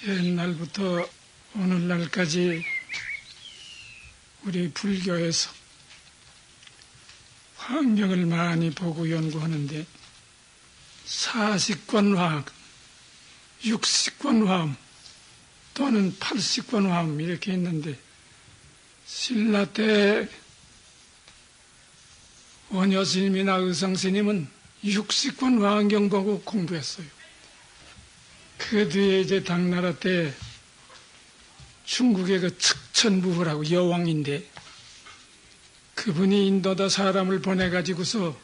옛날부터 오늘날까지 우리 불교에서 환경을 많이 보고 연구하는데 사식권화학, 육식권화음 또는 팔식권화음 이렇게 있는데 신라 때 원효스님이나 의성스님은 육식권화환경 보고 공부했어요. 그 뒤에 이제 당나라 때 중국의 그 측천부후라고 여왕인데 그분이 인도다 사람을 보내가지고서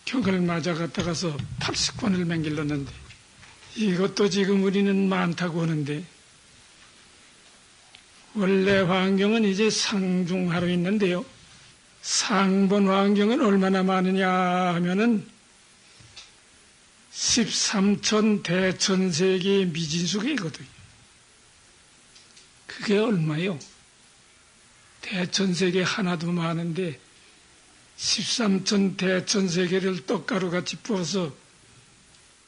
격을 맞아갔다 가서 80권을 맹길렀는데 이것도 지금 우리는 많다고 하는데 원래 환경은 이제 상중하로 있는데요. 상본 환경은 얼마나 많으냐 하면은 13천 대천세계의 미진수계이거든요. 그게 얼마요? 대천세계 하나도 많은데 13천 대천세계를 떡가루같이 부어서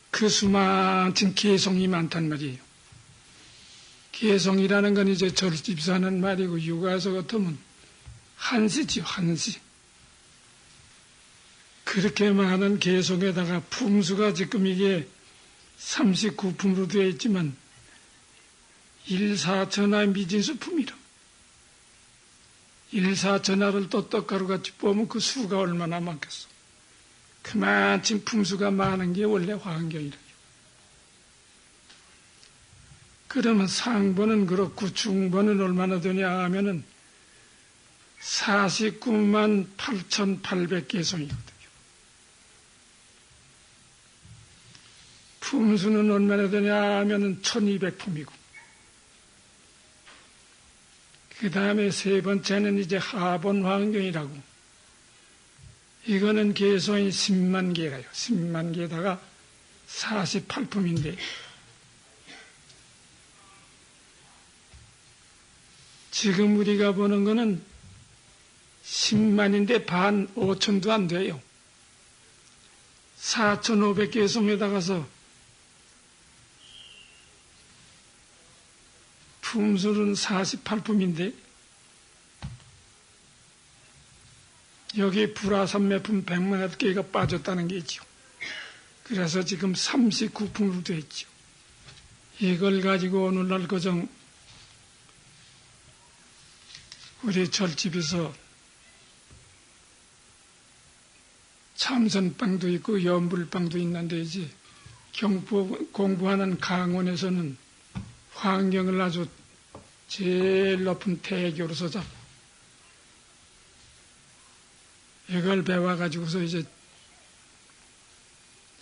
그 수많은 개성이 많단 말이에요. 개성이라는 건 이제 절집에서 하는 말이고 육아에서 같으면 한시지요, 한시. 그렇게 많은 개성에다가 품수가 지금 이게 39품으로 되어 있지만 1,4천하의 미진수품이라. 1,4천하를 또 떡가루같이 뽑으면 그 수가 얼마나 많겠어. 그만큼 품수가 많은 게 원래 환경이래요. 그러면 상본은 그렇고 중본은 얼마나 되냐 하면은 49만 8,800개성이거든요. 품수는 얼마나 되냐 하면은 1,200품이고. 그 다음에 세 번째는 이제 하본 환경이라고. 이거는 개성이 10만 개라요. 10만 개에다가 48품인데. 지금 우리가 보는 거는 10만인데 반 5천도 안 돼요. 4,500개성에다가서 품수는 48품인데 여기 불화산매품 100만 개가 빠졌다는 게 있죠. 그래서 지금 39품으로 되어 있죠. 이걸 가지고 오늘날 그정 우리 절집에서 참선방도 있고 연불방도 있는데 이제 공부하는 강원에서는 환경을 아주 제일 높은 태교로서 잡고 이걸 배워가지고서 이제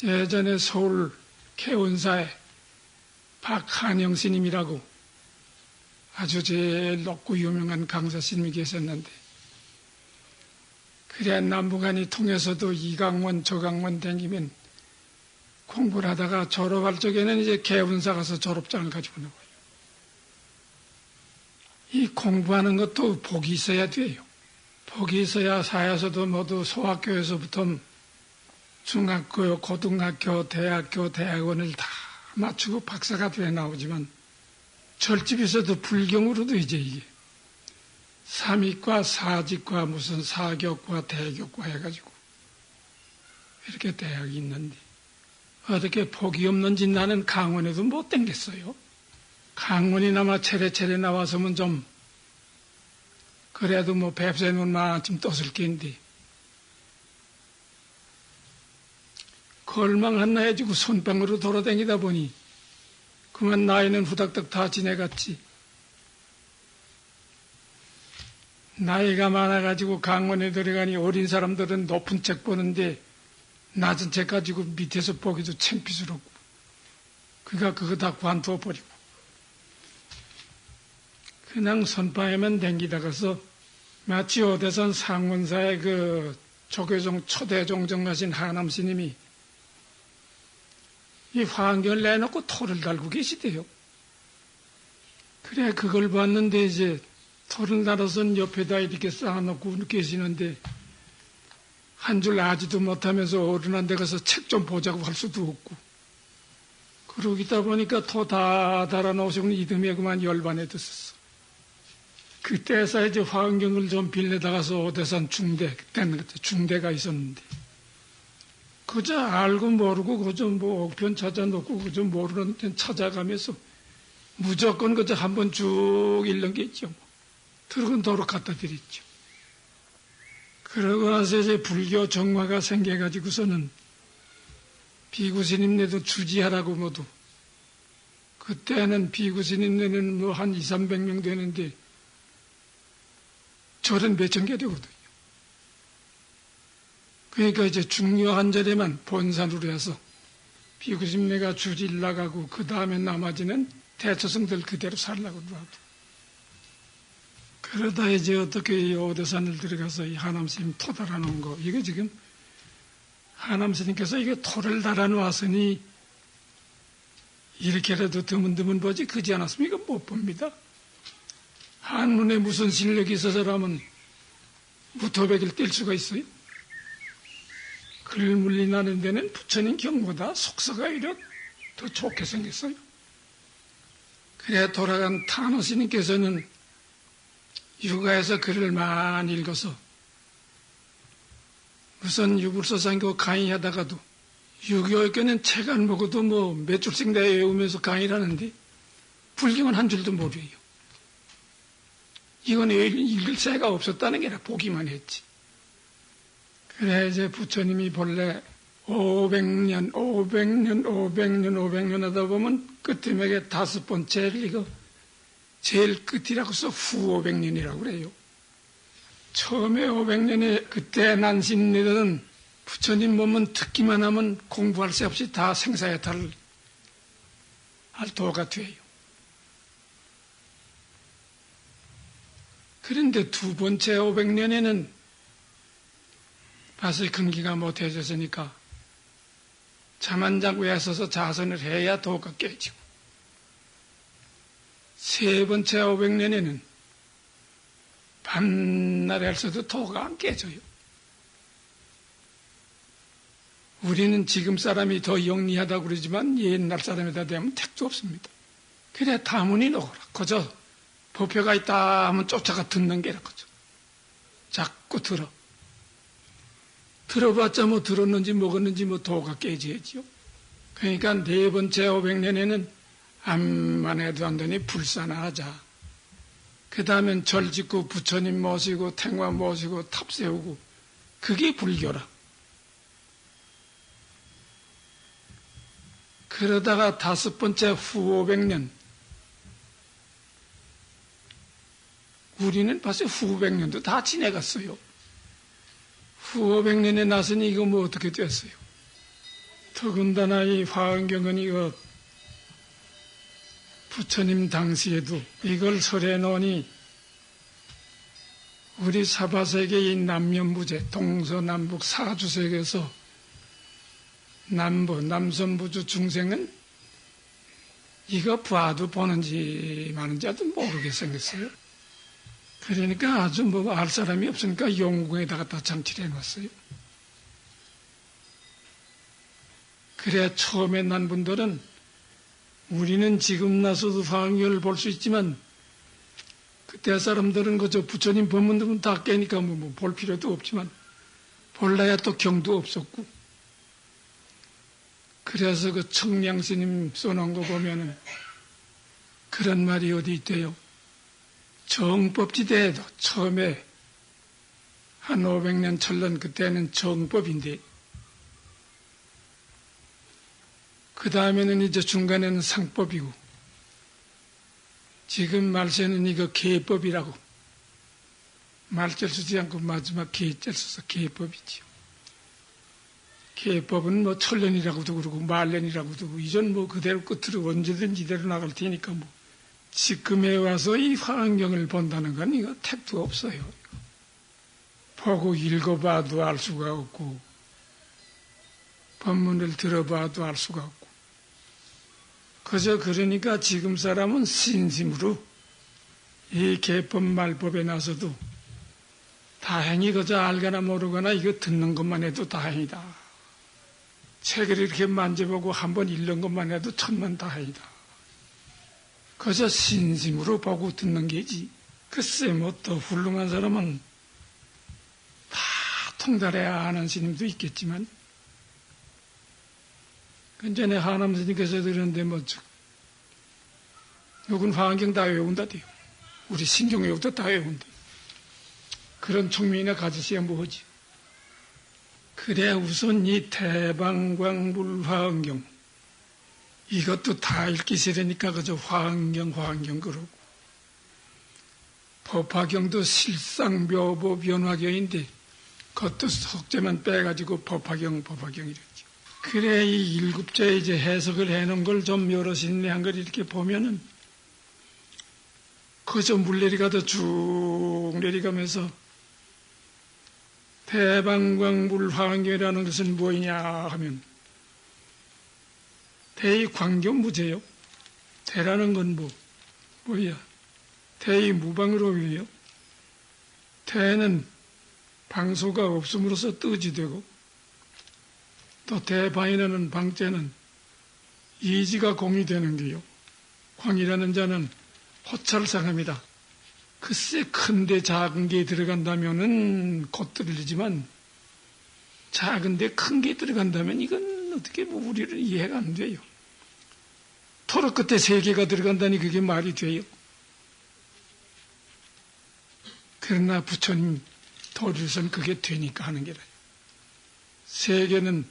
예전에 서울 개운사에 박한영 스님이라고 아주 제일 높고 유명한 강사 스님이 계셨는데 그래 남북한이 통해서도 이강원 저강원 댕기면 공부를 하다가 졸업할 적에는 이제 개운사 가서 졸업장을 가지고 나와요. 이 공부하는 것도 복이 있어야 돼요. 복이 있어야 사에서도 모두 소학교에서부터 중학교, 고등학교, 대학교, 대학원을 다 마치고 박사가 돼 나오지만 절집에서도 불경으로도 이제 이게 삼익과 사직과 무슨 사교과 대교과 해가지고 이렇게 대학이 있는데 어떻게 복이 없는지 나는 강원에도 못 댕겼어요. 강원이나마 차례차례 나와서면 좀 그래도 뭐 뱁새 눈만쯤 떴을 낀데 걸망 하나 해주고 손방으로 돌아다니다 보니 그만 나이는 후닥닥 다 지내갔지. 나이가 많아가지고 강원에 들어가니 어린 사람들은 높은 책 보는데 낮은 책 가지고 밑에서 보기도 창피스럽고 그가 그거 다 관두어 버리고 그냥 선방에만 댕기다가서 마치 어대선 상원사의 그 조계종 초대종정하신 하남 스님이 이 환경을 내놓고 토를 달고 계시대요. 그래 그걸 봤는데 이제 토를 달아서 옆에다 이렇게 쌓아놓고 계시는데 한 줄 아지도 못하면서 어른한테 가서 책 좀 보자고 할 수도 없고 그러기다 보니까 토 다 달아놓으시고 이듬해 그만 열반에 들었어. 그때서 이제 화엄경을 좀 빌려다가서 오대산 중대, 그때는 중대가 있었는데, 그저 알고 모르고 그저 뭐 옥편 찾아놓고 그저 모르는 데 찾아가면서 무조건 그저 한번 쭉 읽는 게 있죠. 들어간 도로 갖다 드렸죠. 그러고 나서 이제 불교 정화가 생겨가지고서는 비구스님네도 주지하라고 모두. 그때는 비구스님네는 뭐 한 200~300명 되는데 절은 몇천 개 되거든요. 그러니까 이제 중요한 절에만 본산으로 해서 비구스님네가 주지를 나가고 그 다음에 나머지는 대처성들 그대로 살라고 하고. 그러다 이제 어떻게 오대산을 들어가서 이 하남스님 토 달아놓은 거, 이게 지금 하남스님께서 이게 토를 달아놓았으니 이렇게라도 드문드문 보지, 그지 않았으면 이거 못 봅니다. 한눈에 무슨 실력이 있어서라면 무토백을 뗄 수가 있어요? 글물리 나는 데는 부처님 경보다 속서가 이렇게 더 좋게 생겼어요. 그래 돌아간 탄호스님께서는 육아에서 글을 많이 읽어서 우선 유불서상교 강의하다가도 유교학교는 책 안 보고도 뭐 몇 줄씩 내 외우면서 강의를 하는데 불경은 한 줄도 모르요. 이건 읽을 새가 없었다는 게 아니라 보기만 했지. 그래 이제 부처님이 본래 500년 하다 보면 끝에맥에 5번째를 이거 제일 끝이라고 써 후 500년이라고 그래요. 처음에 500년에 그때 난신네들은 부처님 보면 듣기만 하면 공부할 새 없이 다 생사해탈을 할 도가 돼요. 그런데 두 번째 500년에는 밭을 근기가 못해졌으니까 잠안자고에 서서 자선을 해야 도가 깨지고, 세 번째 500년에는 밤날에 할서도 도가 안 깨져요. 우리는 지금 사람이 더 영리하다고 그러지만 옛날 사람이다 되면 택도 없습니다. 그래 다문이 녹으라. 그저 법회가 있다 하면 쫓아가 듣는 게라 그죠. 자꾸 들어봤자 뭐 들었는지 먹었는지 뭐 도가 깨져야지요. 그러니까 네 번째 500년에는 암만 해도 안 되니 불사나하자. 그 다음엔 절 짓고 부처님 모시고 탱화 모시고 탑 세우고, 그게 불교라. 그러다가 다섯 번째 후 500년, 우리는 벌써 후 500년도 다 지내갔어요. 후 500년에 나서니 이거 뭐 어떻게 됐어요? 더군다나 이 화엄경은 이거 부처님 당시에도 이걸 설해 놓으니 우리 사바세계의 남면부제, 동서남북 사주세계에서 남선부주 중생은 이거 봐도 보는지 마는지 아주 모르게 생겼어요. 그러니까 아주 뭐 알 사람이 없으니까 용궁에다가 다 장치를 해놨어요. 그래야 처음에 난 분들은 우리는 지금 나서도 화엄경을 볼 수 있지만 그때 사람들은 그저 부처님 법문들은 다 깨니까 뭐 볼 필요도 없지만 볼라야 또 경도 없었고, 그래서 그 청량스님 써놓은 거 보면은 그런 말이 어디 있대요. 정법지대에도 처음에 한 500년 철런 그때는 정법인데, 그 다음에는 이제 중간에는 상법이고, 지금 말세는 이거 계법이라고, 말절 쓰지 않고 마지막 계절 써서 계법이지요. 계법은 뭐 철년이라고도 그러고 말년이라고도 그러고, 이전 뭐 그대로 끝으로 언제든지 이대로 나갈 테니까 뭐 지금에 와서 이 화엄경을 본다는 건 이거 택도 없어요. 보고 읽어봐도 알 수가 없고, 법문을 들어봐도 알 수가 없고, 그저 그러니까 지금 사람은 신심으로 이 계법 말법에 나서도 다행히 그저 알거나 모르거나 이거 듣는 것만 해도 다행이다. 책을 이렇게 만져보고 한번 읽는 것만 해도 천만다행이다. 그저 신심으로 보고 듣는 게지. 글쎄 뭐 또 훌륭한 사람은 다 통달해야 하는 스님도 있겠지만 그 전에 하남 스님께서 들었는데 뭐 요건 화환경 다 외운다대요. 우리 신경 외우다 다 외운대. 그런 총명이나 가지셔야 뭐하지. 그래 우선 이 대방광불화환경 이것도 다 읽기 싫으니까 그저 화환경 그러고 법화경도 실상묘보 변화경인데 그것도 속죄만 빼가지고 법화경 이랬죠. 그래 이 일곱째 이제 해석을 해놓은 걸 좀 여러 신내 한 걸 이렇게 보면은 그저 물내리가도 쭉 내려가면서 대방광불화환경이라는 것은 뭐냐 하면 대의 광경무제요. 대라는 건 뭐야? 대의 무방으로 위요. 대는 방소가 없음으로써 뜻이 되고 또 대방이라는 방자는 이지가 공이 되는 게요. 광이라는 자는 호찰상합니다. 글쎄 큰데 작은 게 들어간다면은 곧 들리지만 작은데 큰 게 들어간다면 이건 어떻게 뭐 우리를 이해가 안 돼요. 토로 끝에 세 개가 들어간다니 그게 말이 돼요. 그러나 부처님 도리에서는 그게 되니까 하는 게라. 세 개는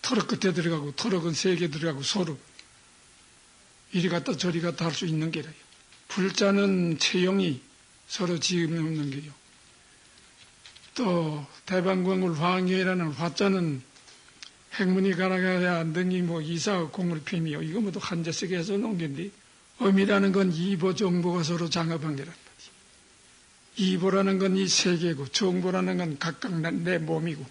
토로 끝에 들어가고 토록은 세 개 들어가고 서로 이리 갔다 저리 갔다 할 수 있는 게라요. 불자는 체형이 서로 지음이 없는 게요. 또 대방광불 화환경이라는 화자는 행문이 가나가야 등이 뭐 이사 공을 피미요. 이거 모두 한자씩 해서 놓은 건데 음이라는 건 이보 정보가 서로 장합한 게란 말이지. 이보라는 건 이 세계고 정보라는 건 각각 내 몸이고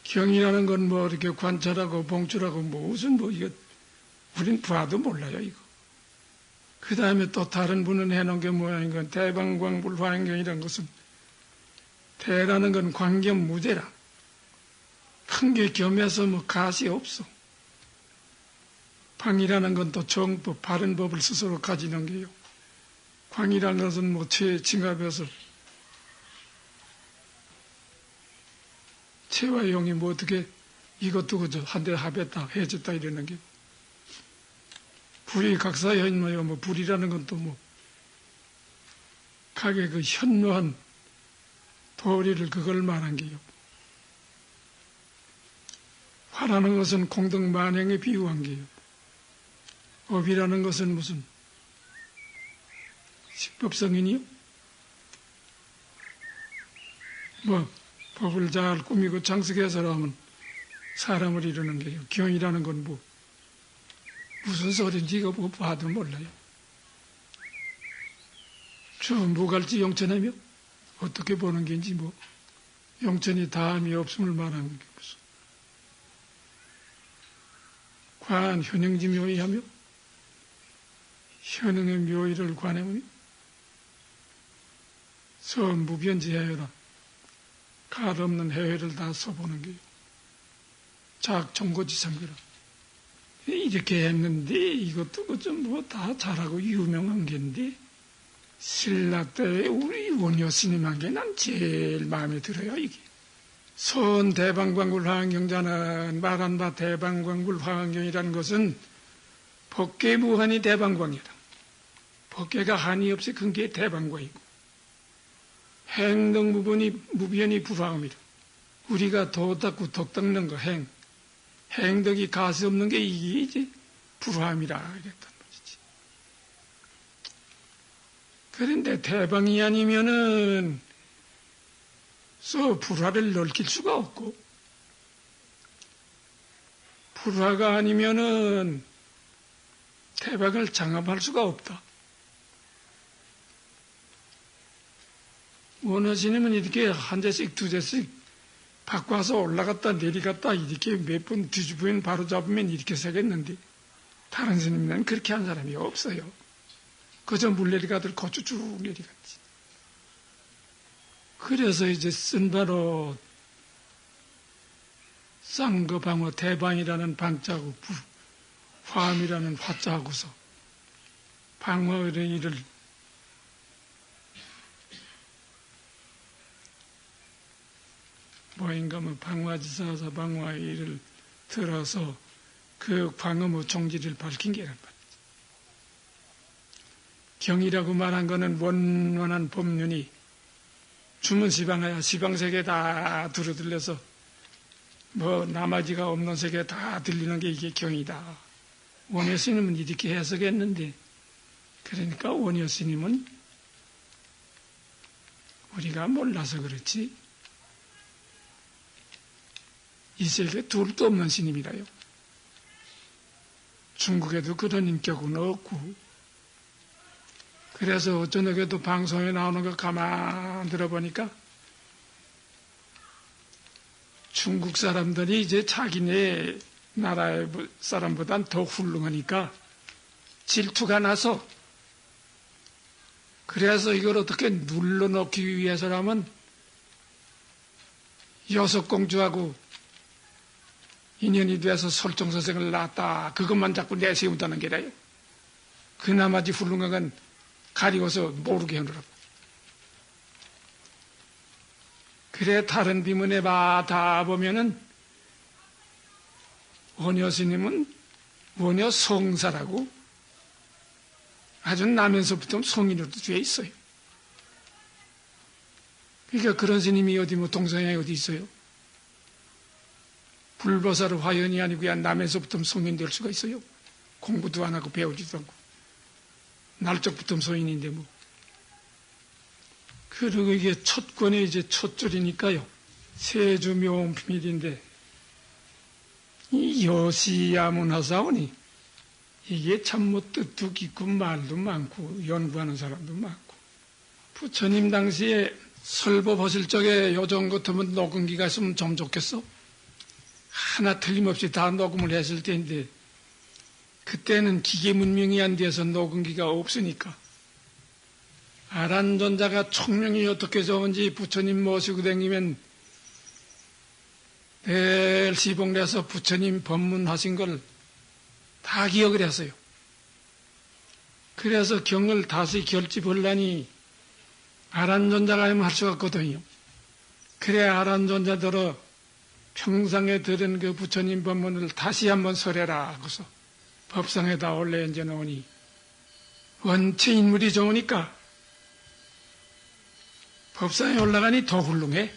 경이라는 건 뭐 이렇게 관찰하고 봉출하고 무슨 이거 우린 봐도 몰라요 이거. 그 다음에 또 다른 분은 해놓은 게 뭐냐는 건 대방광불 화환경이라는 것은 대라는 건 광경무제라. 큰 게 겸해서 뭐 가시 없어. 방이라는 건 또 정법, 바른 법을 스스로 가지는 게요. 광이라는 것은 뭐 체징합해서 체와 영이 뭐 어떻게 이것도 그저 한데 합했다, 해졌다 이러는 게. 불이 각사현모요. 뭐 불이라는 건 또 뭐 각의 그 현묘한 도리를 그걸 말한 게요. 화라는 것은 공덕만행에 비유한 게요. 업이라는 것은 무슨 식법성이니요? 뭐 법을 잘 꾸미고 장식해서 하면 사람을 이루는 게요. 경이라는 건 뭐 무슨 소리인지 이거 뭐 봐도 몰라요. 저 무갈지 영천하며 어떻게 보는 게인지 뭐 영천이 다함이 없음을 말하는 게 무슨 관 현행지 묘의하며 현행의 묘의를 관해하며 무변지해여라 가없는 해외를 다 써보는 게요. 작정고지상거라 이렇게 했는데 이것도 좀 뭐 다 잘하고 유명한 게인데 신라때 우리 원효 스님한 게 난 제일 마음에 들어요 이게. 손 대방광불 화환경자는 말한 바 대방광불 화환경이라는 것은 법계 무한이 대방광이다. 법계가 한이 없이 큰 게 대방광이고 행덕 무변이 불화음이다. 우리가 도 닦고 독 닦는 거 행덕이 가시 없는 게 이게 이제 불화음이라 이랬단 말이지. 그런데 대방이 아니면은 불화를 넓힐 수가 없고 불화가 아니면은 대방을 장합할 수가 없다. 원하시면 이렇게 한 대씩 두 대씩 바꿔서 올라갔다 내려갔다 이렇게 몇 번 뒤집으면 바로 잡으면 이렇게 서겠는데 다른 스님은 그렇게 한 사람이 없어요. 그저 물내리가들 고추 쭉 내려갔지. 그래서 이제 쓴 바로 쌍거방어 대방이라는 방자하고 화음이라는 화자하고서 방어의 일을 뭐인가 방화지사사 방화의 일을 들어서 그 광음의 종지를 밝힌 게란 말이지. 경이라고 말한 거는 원원한 법륜이 주문 시방하야 시방세계 다 들어들려서 뭐 나머지가 없는 세계 다 들리는 게 이게 경이다. 원효 스님은 이렇게 해석했는데, 그러니까 원효 스님은 우리가 몰라서 그렇지 이 세계에 둘도 없는 스님이라요. 중국에도 그런 인격은 없고, 그래서 저녁에도 방송에 나오는 거 가만 들어보니까 중국 사람들이 이제 자기네 나라의 사람보단 더 훌륭하니까 질투가 나서, 그래서 이걸 어떻게 눌러놓기 위해서라면 여섯공주하고 인연이 돼서 설정서생을 낳았다, 그것만 자꾸 내세운다는 게래요. 그나마지 훌륭한 건 가리워서 모르게 하느라고. 그래 다른 비문에 다 보면은 원효 스님은 원효 성사라고 아주 나면서부터 성인으로 되어 있어요. 그러니까 그런 스님이 어디 뭐 동성애에 어디 있어요? 불보살의 화연이 아니고 그냥 나면서부터 성인 될 수가 있어요. 공부도 안 하고 배우지도 않고 날적부터 성인인데 뭐. 그리고 이게 첫 권의 이제 첫 줄이니까요. 세주묘비밀인데 이 여시야문하사오니 이게 참 뭐 뜻도 깊고 말도 많고 연구하는 사람도 많고, 부처님 당시에 설법 하실 적에 요정 같으면 녹음기가 있으면 좀 좋겠어. 하나 틀림없이 다 녹음을 했을 텐데 그때는 기계 문명이 안 돼서 녹음기가 없으니까 아란존자가 총명이 어떻게 좋은지 부처님 모시고 다니면 매일 시봉내서 부처님 법문하신 걸 다 기억을 했어요. 그래서 경을 다시 결집하려니 아란존자가 하면 할 수가 없거든요. 그래 아란존자들어 평상에 들은 그 부처님 법문을 다시 한번 설해라 하고서 법상에다 올려 앉아 놓으니 원체 인물이 좋으니까 법상에 올라가니 더 훌륭해.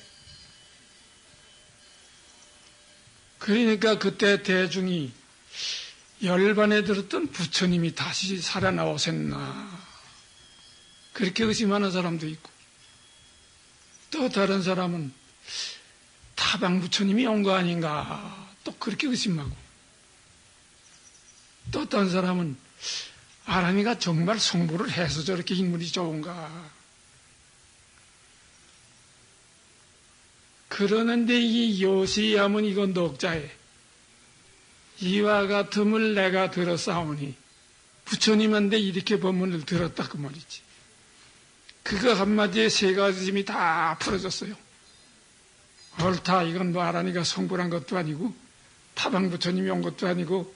그러니까 그때 대중이 열반에 들었던 부처님이 다시 살아나오셨나 그렇게 의심하는 사람도 있고, 또 다른 사람은 타방 부처님이 온 거 아닌가 또 그렇게 의심하고, 또 다른 사람은 아람이가 정말 성불을 해서 저렇게 인물이 좋은가. 그러는데 이 요시야문 이건 녹자에 이와 같음을 내가 들었사오니 부처님한테 이렇게 법문을 들었다 그 말이지. 그거 한마디에 세 가지 짐이 다 풀어졌어요. 옳다, 이건 뭐 아란이가 성불한 것도 아니고 타방 부처님이 온 것도 아니고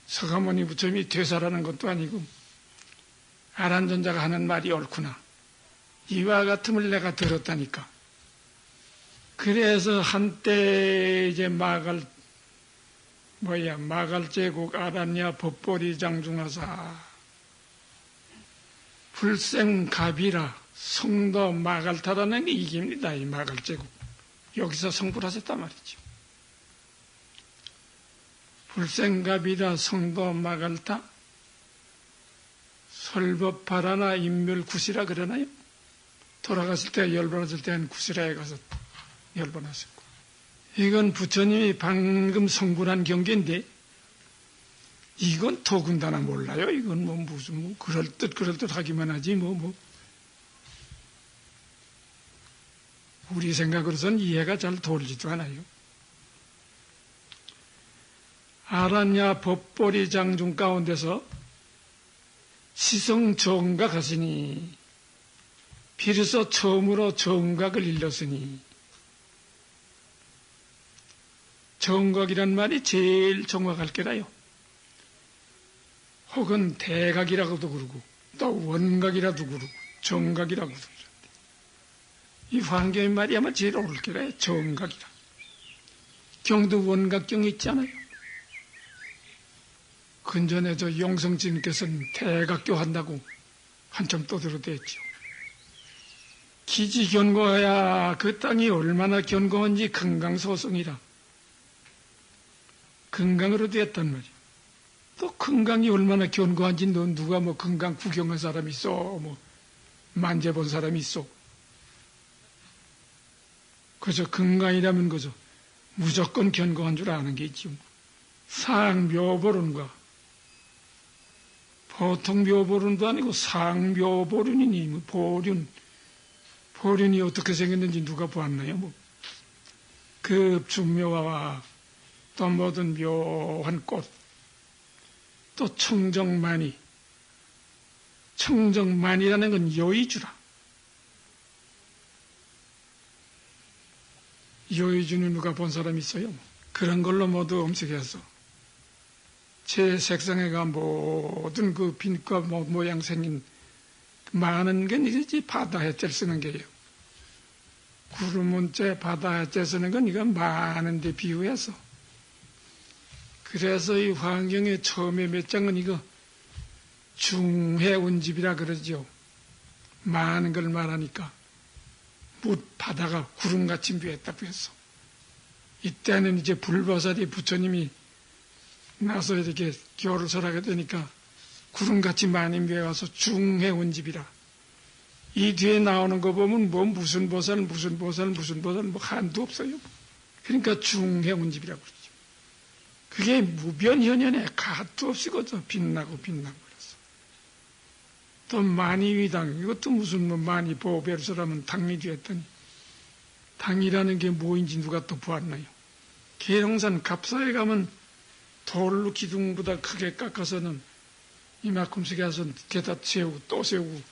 서가모니 부처님이 되살아난 것도 아니고 아란존자가 하는 말이 옳구나. 이와 같음을 내가 들었다니까. 그래서 한때 이제 마갈제국 아란야 법보리 장중하사 불생갑이라 성도 마갈타라는 게 이깁니다. 이 마갈제국. 여기서 성불하셨단 말이죠. 불생갑이라 성도 마갈타 설법파라나 인멸구시라 그러나요? 돌아갔을 때 열반했을 때는 구시라에 가서 열반하셨고, 이건 부처님이 방금 성불한 경계인데 이건 더군다나 몰라요. 이건 뭐 무슨 뭐 그럴듯하기만 하지 뭐 우리 생각으로선 이해가 잘 돌지도 않아요. 아란야 법보리 장중 가운데서 시성 정각 하시니 비로소 처음으로 정각을 일렀으니 정각이란 말이 제일 정확할 게라요. 혹은 대각이라고도 그러고 또 원각이라도 그러고 정각이라고도 그러는데 이 환경의 말이 아마 제일 옳을 게라요. 정각이라. 경도 원각경이 있잖아요. 근전에 저 용성진께서는 대각교 한다고 한참 떠들어댔죠. 기지 견고해야 그 땅이 얼마나 견고한지 금강소성이라. 금강으로 되었단 말이야. 또 금강이 얼마나 견고한지 누가 뭐 금강 구경한 사람이 있어? 뭐 만져본 사람이 있어? 그저 금강이라면 그저 무조건 견고한 줄 아는 게 있죠. 상묘보론과 보통 묘보론도 아니고 상묘보륜이니 뭐 보륜이 어떻게 생겼는지 누가 보았나요? 뭐 급중묘와 또 모든 묘한 꽃, 또 청정만이. 청정만이라는 건 여의주라. 여의주는 누가 본 사람이 있어요? 그런 걸로 모두 엄색해서 제 색상에가 모든 그 빛과 모양 생긴 많은 게 이제 바다 해tel 쓰는 게요. 구름문자 바다 해tel 쓰는 건 이거 많은 데 비유해서. 그래서 이 환경의 처음에 몇 장은 이거 중해운집이라 그러죠. 많은 걸 말하니까. 바다가 구름같이 묘했다고 해서. 이때는 이제 불보살이 부처님이 나서 이렇게 교를 설하게 되니까 구름같이 많이 묘해와서 중해운집이라. 이 뒤에 나오는 거 보면 뭐 무슨 보살 뭐 한도 없어요. 그러니까 중해운집이라고 그러죠. 그게 무변현현에 가도 없이 거저 빛나고 그래서. 또 만이위당, 이것도 무슨 뭐 만이 보배로서라면 당리주 했더니 당이라는 게 뭐인지 누가 또 보았나요? 계룡산 갑사에 가면 돌로 기둥보다 크게 깎아서는 이만큼씩 해서 게다 세우고 또 세우고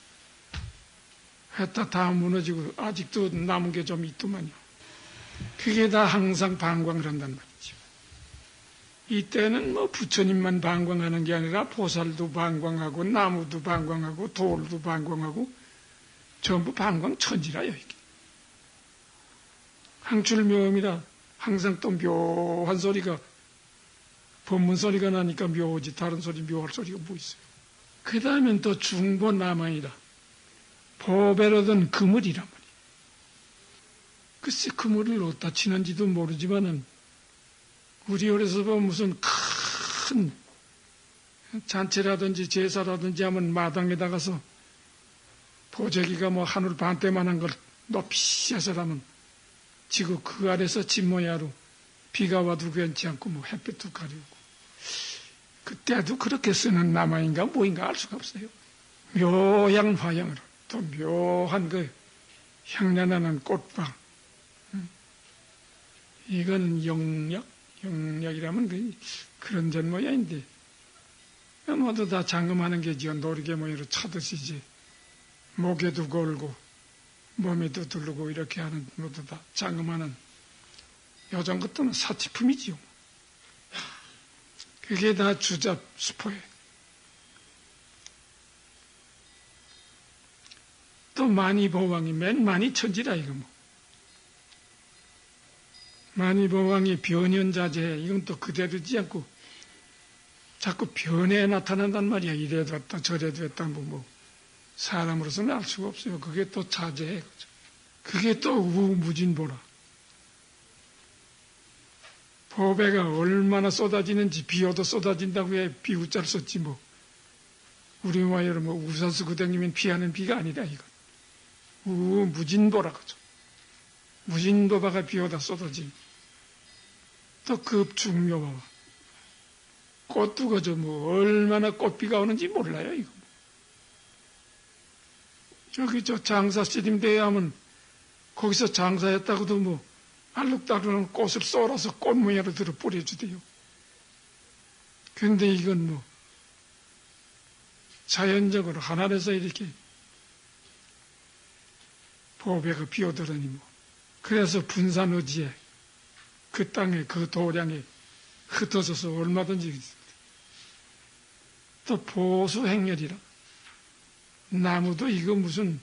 했다 다 무너지고 아직도 남은 게 좀 있더만요. 그게 다 항상 방광을 한단 말이죠. 이때는 뭐 부처님만 방광하는 게 아니라 보살도 방광하고 나무도 방광하고 돌도 방광하고 전부 방광천지라요. 이게. 항출묘음이라 항상 또 묘한 소리가 법문 소리가 나니까 묘지 다른 소리 묘할 소리가 뭐 있어요. 그 다음엔 또 중보 남아이라 보배로든 그물이란 말이에요. 글쎄 그물을 어디다 치는지도 모르지만은 우리 어려서 보면 무슨 큰 잔치라든지 제사라든지 하면 마당에다 가서 보재기가 뭐 하늘 반대만한 걸 높이 해서라면 지구 그 아래서 진모야로 비가 와도 괜찮지 않고 뭐 햇빛도 가리고 그때도 그렇게 쓰는 남아인가 뭐인가 알 수가 없어요. 묘양 화양으로 또 묘한 그 향내나는 꽃방 이거는 영력이라면 그런 전 모양인데 모두 다 장엄하는 게지요. 노르게 모양으로 차듯이지 목에도 걸고 몸에도 두르고 이렇게 하는 모두 다 장엄하는 요즘 것들은 사치품이지요. 그게 다 주잡 수포에 또 만이보왕이 맨 만이천지라 이거 뭐. 만이보왕이 변현자재 이건 또 그대로지 않고 자꾸 변해 나타난단 말이야. 이래도 했다 저래도 했다 뭐 사람으로서는 알 수가 없어요. 그게 또 자재해. 그게 또 우무진보라. 보배가 얼마나 쏟아지는지 비오도 쏟아진다고 해 비우자를 썼지 뭐. 우리 와이로 뭐 우산수 구덩이면 피하는 비가 아니라 이거. 우무진보라 그죠. 무진도바가 비오다 쏟아진. 또 급중묘바. 꽃도 그저 뭐 얼마나 꽃비가 오는지 몰라요 이거. 저기 저 장사시림대에 하면 거기서 장사했다고도 뭐 알록달록한 꽃을 썰어서 꽃 모양으로 들어 뿌려주대요. 근데 이건 뭐 자연적으로 하늘에서 이렇게 보배가 비오더라니 뭐. 그래서 분산의지에 그 땅에 그 도량에 흩어져서 얼마든지. 또 보수행렬이라. 나무도 이거 무슨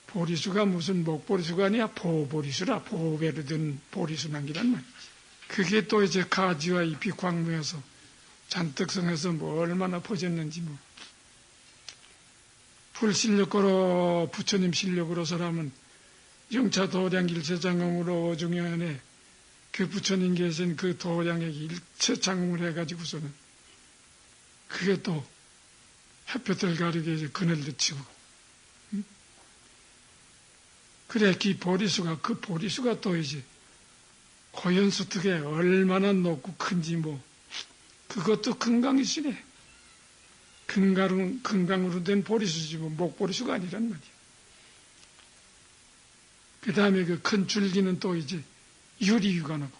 보리수가 무슨 목보리수가 아니야. 보보리수라. 보배로 든 보리수난기란 말이지. 그게 또 이제 가지와 잎이 광무해서 잔뜩 성해서 뭐 얼마나 퍼졌는지 뭐. 불실력으로 부처님 실력으로서라면 영차 도량 일체장엄으로 오중연에 그 부처님 계신 그 도량에 일체장엄을 해가지고서는 그게 또 햇볕을 가리게 이제 그늘도 치고. 그래, 그 보리수가 또 이제 고연수 특에 얼마나 높고 큰지 뭐, 그것도 금강이시네. 금강으로 된 보리수지 뭐, 목보리수가 아니란 말이야. 그 다음에 그 큰 줄기는 또 이제 유리유가 나고,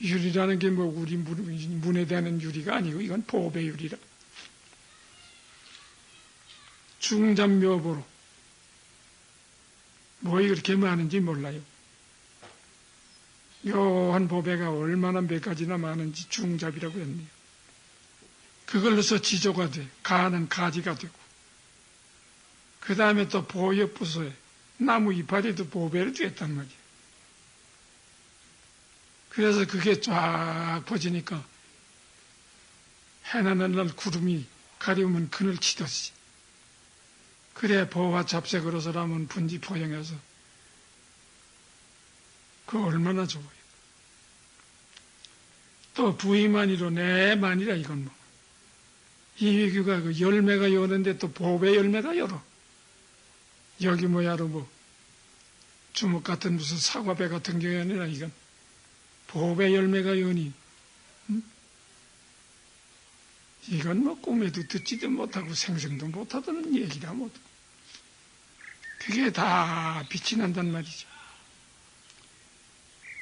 유리라는 게 뭐, 우리 문에 대는 유리가 아니고, 이건 보배유리라. 중잠묘보로. 뭐 이렇게 많은지 몰라요. 묘한 보배가 얼마나 몇 가지나 많은지 중잡이라고 했네요. 그걸로서 지조가 돼. 가는 가지가 되고. 그 다음에 또 보엽부서에 나무 이파리도 보배를 주었단 말이에요. 그래서 그게 쫙 퍼지니까 해나는 날 구름이 가리우면 그늘 치듯이. 그래 보화 잡색으로서라면 분지 포용해서 그 얼마나 좋아요. 또 부의만이로 내만이라 이건 뭐. 이회규가 그 열매가 여는데 또 보배 열매가 열어. 여기 뭐야로 뭐 주먹 같은 무슨 사과배 같은 경우가 아니라 이건 보배 열매가 여니. 이건 뭐 꿈에도 듣지도 못하고 생생도 못하다는 얘기라 뭐. 그게 다 빛이 난단 말이죠.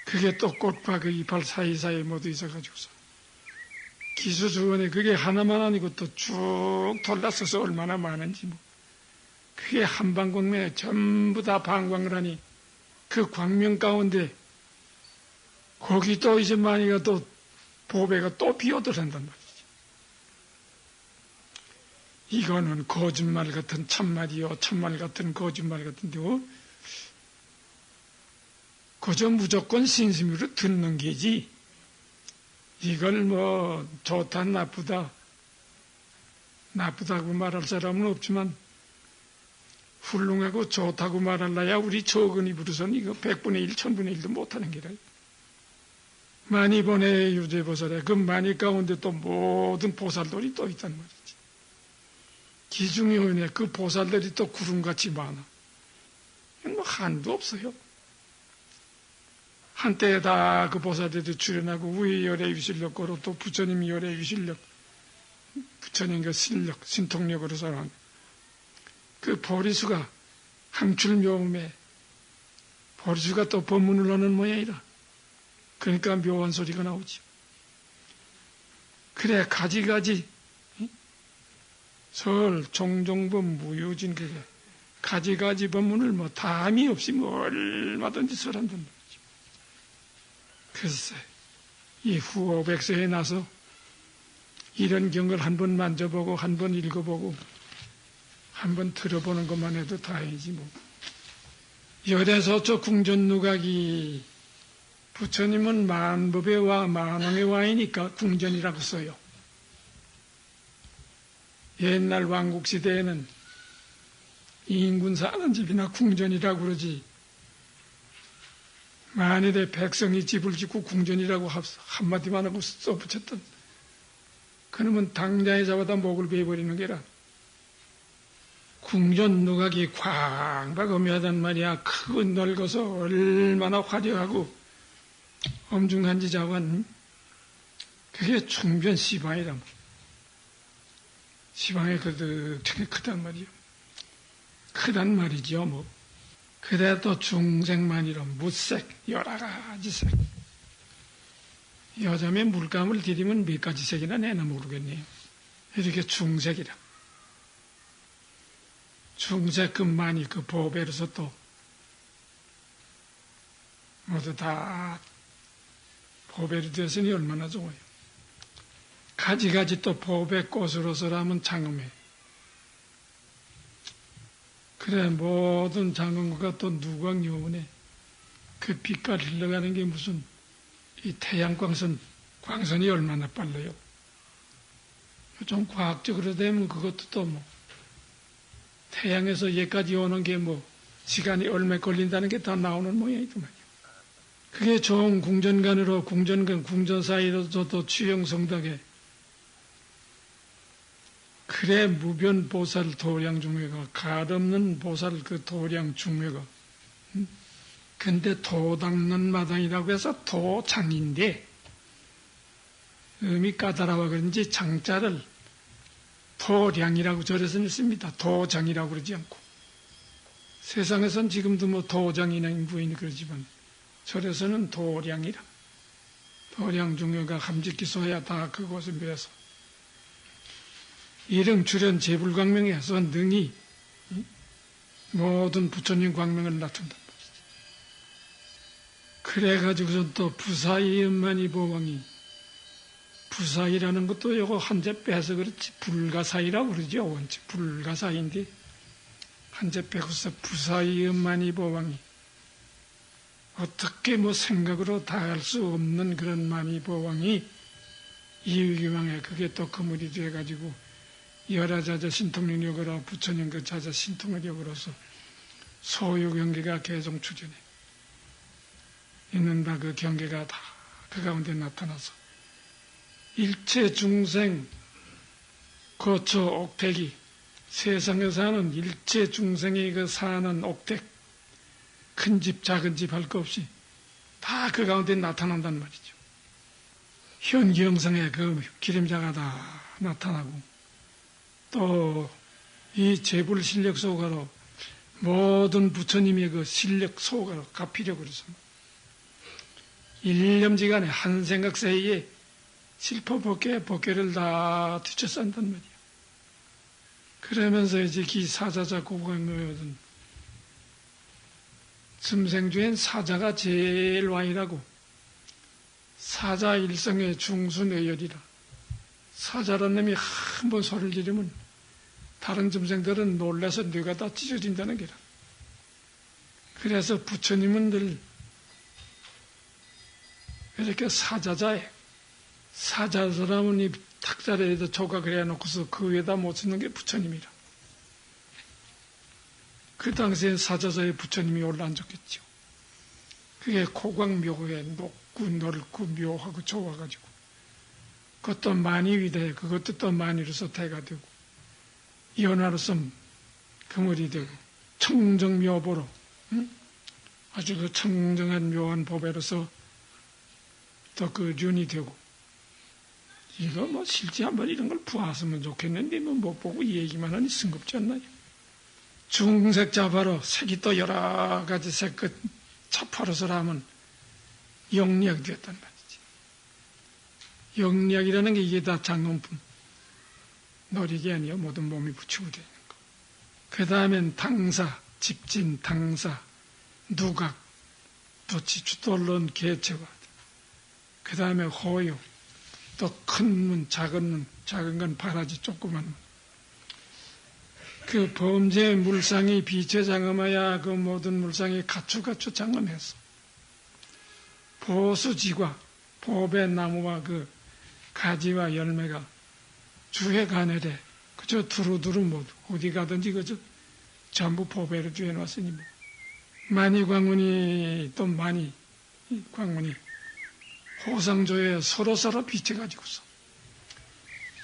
그게 또 꽃과 그 이빨 사이사이에 모두 있어가지고서. 기수주원에 그게 하나만 아니고 또 쭉 돌아서서 얼마나 많은지 뭐. 그게 한방광명에 전부 다 방광을 하니 그 광명 가운데 거기 또 이제 만이가 또 보배가 또 비어들어간단 말이지. 이거는 거짓말 같은 참말이요. 참말 같은 거짓말 같은데, 그저 무조건 신심으로 듣는 게지. 이걸 뭐, 좋다, 나쁘다. 나쁘다고 말할 사람은 없지만, 훌륭하고 좋다고 말할라야 우리 적은 입으로서는 이거 100분의 1, 1000분의 1도 못하는 게라. 만이번의 유죄보살에 그 만이 가운데 또 모든 보살들이 또 있단 말이지. 기중요인에 그 보살들이 또 구름같이 많아. 뭐 한도 없어요. 한때 다 그 보살들이 출연하고 우의 열애 위실력으로 또 부처님 열애 위실력, 부처님 그 실력, 신통력으로서 한 그 보리수가 항출묘음에 보리수가 또 법문을 하는 모양이라. 그러니까 묘한 소리가 나오지. 그래 가지가지 설, 종종법, 무효진 그게 가지가지 법문을 뭐 담이 없이 뭐 얼마든지 설한단 말이죠. 글쎄 이 후 500세에 나서 이런 경을 한번 만져보고 한번 읽어보고 한번 들어보는 것만 해도 다행이지 뭐. 열에서 저 궁전누각이 부처님은 만법에 와 만왕에 와이니까 궁전이라고 써요. 옛날 왕국시대에는 인군 사는 집이나 궁전이라고 그러지. 만일에 백성이 집을 짓고 궁전이라고 한마디만 하고 써붙였던 그러면 당장에 잡아다 목을 베어버리는 게라. 궁전 누각이 광박음하단 말이야. 크고 넓어서 얼마나 화려하고 엄중한지 자관. 그게 충변 시방이란 말이야. 시방에 그득하게 크단 말이요. 크단 말이죠, 뭐. 그래 또 중색만이로 무색, 여러 가지 색. 여자면 물감을 들이면 몇 가지 색이나 내나 모르겠네요. 이렇게 중색이라. 중색 금만이 그 보배로서 또 모두 다 보배로 되었으니 얼마나 좋아요. 가지가지 또 보배 꽃으로서라면 장엄해. 그래, 모든 장엄과 또 누광 여운에 그 빛깔 흘러가는 게 무슨 이 광선이 얼마나 빨라요. 좀 과학적으로 되면 그것도 또 뭐 태양에서 얘까지 오는 게 뭐 시간이 얼마 걸린다는 게 다 나오는 모양이더만요. 그게 좋은 궁전간으로 궁전 사이로도 취영성덕에 그래 무변 보살 도량 중회가 가없는 보살 그 도량 중회가 근데 도 닦는 마당이라고 해서 도장인데 음이 까다로워 그런지 장자를 도량이라고 절에서는 씁니다. 도장이라고 그러지 않고 세상에선 지금도 뭐 도장이나 부인이 그러지만 절에서는 도량이라 도량 중회가 함직기소해야 다 그곳을 배워서 일응 출현 재불광명에서 능히 모든 부처님 광명을 나타낸단 말이지. 그래가지고서 또 부사이엄만이 보왕이 부사이라는 것도 요거 한자 빼서 그렇지 불가사이라고 그러죠. 원체 불가사이인데 한자 빼고서 부사이엄만이 보왕이 어떻게 뭐 생각으로 다 할 수 없는 그런 만이 보왕이 이유기망에 그게 또 그물이 돼가지고 열하자자 신통력으로 부처님 그 자자 신통력으로서 소유 경계가 계속 추진해 있는다. 그 경계가 다 그 가운데 나타나서 일체 중생 거처 옥택이 세상에 사는 일체 중생이 그 사는 옥택 큰 집 작은 집 할 것 없이 다 그 가운데 나타난단 말이죠. 현기영성의 그 기림자가 다 나타나고 또 이 재불 실력 소가로 모든 부처님의 그 실력 소가로 갚이려고 그래서 일념지간에 한 생각 사이에 실포 법계를 다 뒤쳐싼단 말이야. 그러면서 이제 기 사자자 고강노여든 슴생주엔 사자가 제일 왕이라고 사자 일성의 중순의열이라 사자란 놈이 한번 소리를 지르면 다른 짐승들은 놀라서 뇌가 다 찢어진다는 게라. 그래서 부처님은 늘 이렇게 사자자에 사자 사람은 이 탁자리에다 조각을 해놓고서 그 위에다 못 쓰는 게 부처님이라. 그 당시엔 사자자에 부처님이 올라앉았겠죠. 그게 고광묘에 높고 넓고 묘하고 좋아가지고 그것도 많이 위대해. 그것도 또 많이로서 대가 되고 연화로서 그물이 되고 청정묘보로 아주 그 청정한 묘한 보배로서 또 그 륜이 되고 이거 뭐 실제 한번 이런 걸 보았으면 좋겠는데 뭐 못 보고 이 얘기만 하니 싱겁지 않나요? 중색자바로 색이 또 여러 가지 색 그 차파로서라면 영리하게 되었단 말이지. 영리학이라는 게 이게 다 장엄품. 놀이게 아니요. 모든 몸이 붙이고 되는 거. 그 다음엔 당사, 집진, 당사, 누각, 또 지추돌론 개체화. 그 다음에 호요, 또 큰 문, 작은 건 바라지 조그만 문. 그 범죄 물상이 비체 장엄하야 그 모든 물상이 가추 장엄해서 보수지과 보배 나무와 그 가지와 열매가 주해 가네래 그저 두루두루 모두 어디 가든지 그저 전부 보배로 주해 놨으니 뭐 많이 광문이 또 많이 광문이 호상조에 서로서로 비춰가지고서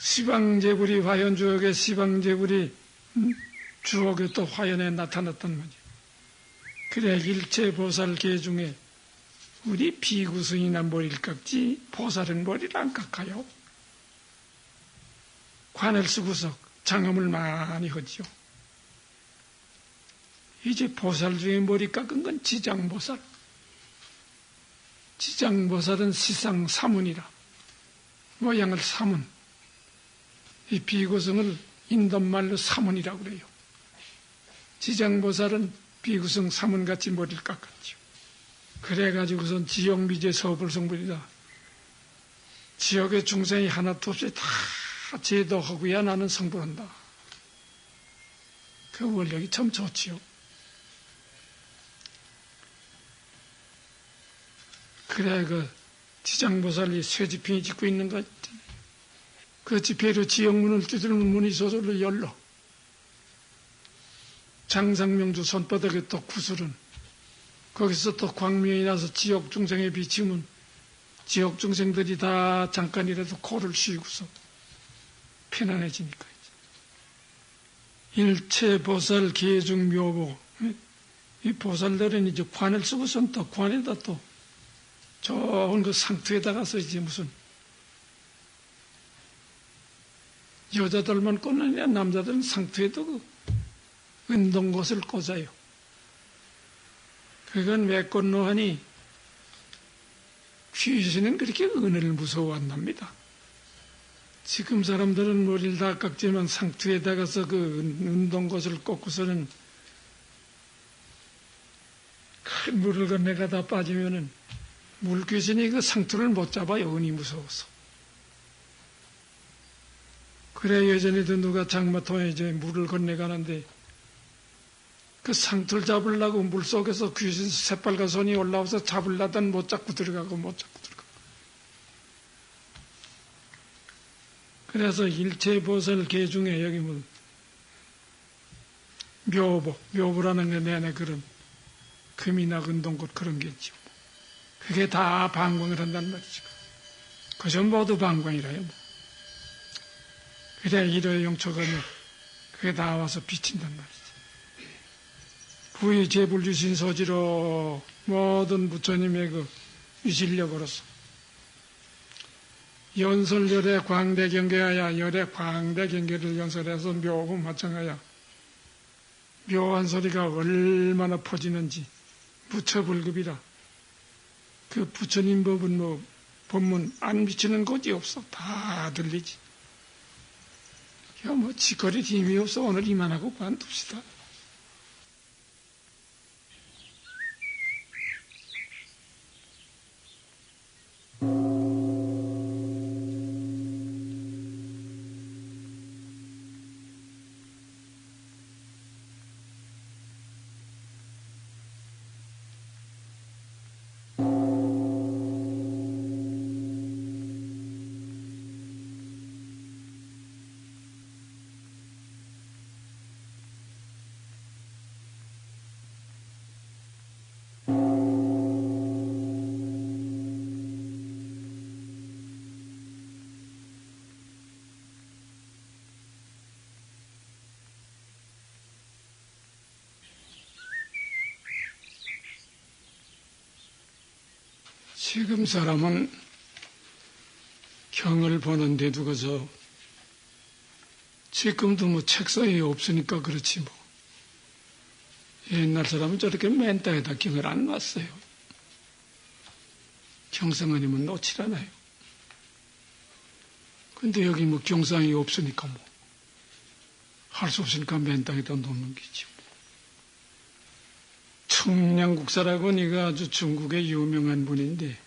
시방제불이 화연주옥에 시방제불이 주옥에 또 화연에 나타났단 말이야. 그래 일체 보살 계 중에 우리 비구승이나 머리를 깎지 보살은 머리를 안 깎아요. 관을 쓰고서 장엄을 많이 하지요. 이제 보살 중에 머리 깎은 건 지장보살. 지장보살은 시상 사문이라 모양을 사문. 이 비구승을 인도말로 사문이라고 그래요. 지장보살은 비구승 사문같이 머리를 깎았죠. 그래가지고선 지용미제 서불성불이다. 지역의 중생이 하나도 없이 다 제도하고야 나는 성불한다. 그 원력이 참 좋지요. 그래 그 지장보살이 쇠지핑이 짓고 있는 것, 그 지폐로 지역문을 두드리면 문이 저절로 열러. 장상명주 손바닥에 또 구슬은 거기서 또 광명이 나서 지역 중생에 비치면 지역 중생들이 다 잠깐이라도 코를 쉬고서 편안해지니까. 일체 보살 계중 묘보. 이 보살들은 이제 관을 쓰고선 또 관에다 또 좋은 그 상투에다 가서 이제 무슨 여자들만 꽂느냐 남자들은 상투에도 그 은동것을 꽂아요. 그건 왜 꽂노 하니 귀신은 그렇게 은을 무서워한답니다. 지금 사람들은 머리를 다 깎지만 상투에다가서 그 은동것을 꽂고서는 큰 물을 건네가다 빠지면은 물귀신이 그 상투를 못 잡아요. 은이 무서워서. 그래 예전에도 누가 장마통에 이제 물을 건네가는데 그 상투를 잡으려고 물속에서 귀신 새빨간 손이 올라와서 잡으려던 못 잡고 들어가고 못 잡고 들어가고. 그래서 일체보살 계중에 여기 뭐 묘보라는 게 내내 그런 금이나 은동꽃 그런 게 있죠. 그게 다 방광을 한단 말이죠. 그저 모두 방광이라요. 뭐. 그래 일회 용초가 그게 다 와서 비친단 말이죠. 부의 제불 주신 소지로 모든 부처님의 그 유실력으로서 연설열의 광대경계하여 열의 광대경계를 연설해서 묘고 마청하여 묘한 소리가 얼마나 퍼지는지 부처불급이라. 그 부처님 법은 뭐 법문 안 비치는 곳이 없어. 다 들리지. 야, 뭐 짓거릴 힘이 없어. 오늘 이만하고 관둡시다. 지금 사람은 경을 보는데 두고서 지금도 뭐 책상이 없으니까 그렇지 뭐. 옛날 사람은 저렇게 맨 땅에다 경을 안 놨어요. 경상 아니면 놓치잖아요. 근데 여기 뭐 경상이 없으니까 뭐. 할 수 없으니까 맨 땅에다 놓는 게지. 청량국사라고 네가 아주 중국의 유명한 분인데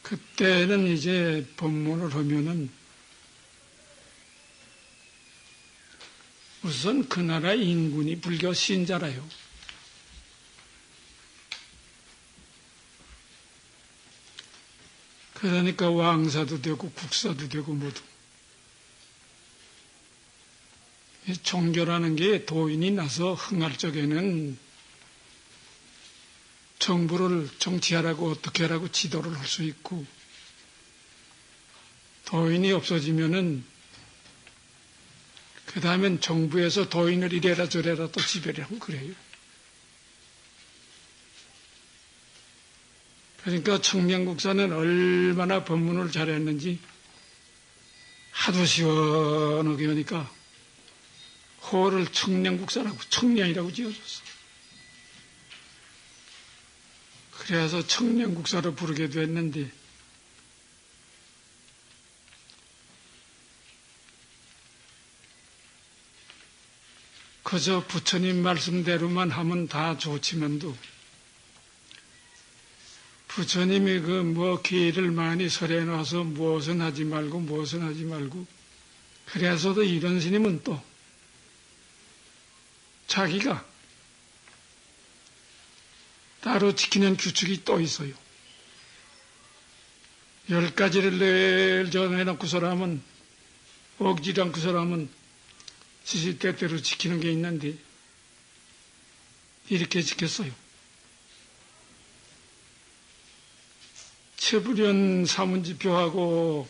그때는 이제 법문을 하면은 우선 그 나라 인군이 불교 신자라요. 그러니까 왕사도 되고 국사도 되고 모두. 종교라는 게 도인이 나서 흥할 적에는 정부를 정치하라고 어떻게 하라고 지도를 할 수 있고 도인이 없어지면은 그 다음엔 정부에서 도인을 이래라 저래라 또 지배를 하고 그래요. 그러니까 청량국사는 얼마나 법문을 잘했는지 하도 시원하게 하니까 호를 청량국사라고 청량이라고 지어줬어. 그래서 청량국사로 부르게 됐는데 그저 부처님 말씀대로만 하면 다 좋지만도 부처님이 기회를 많이 설해놔서 무엇은 하지 말고 무엇은 하지 말고 그래서도 이런 스님은 또 자기가 따로 지키는 규칙이 또 있어요. 10가지를 늘 정해놓고 사람은 억지로 않고 사람은 시시때때로 지키는 게 있는데 이렇게 지켰어요. 체불연 사문지표하고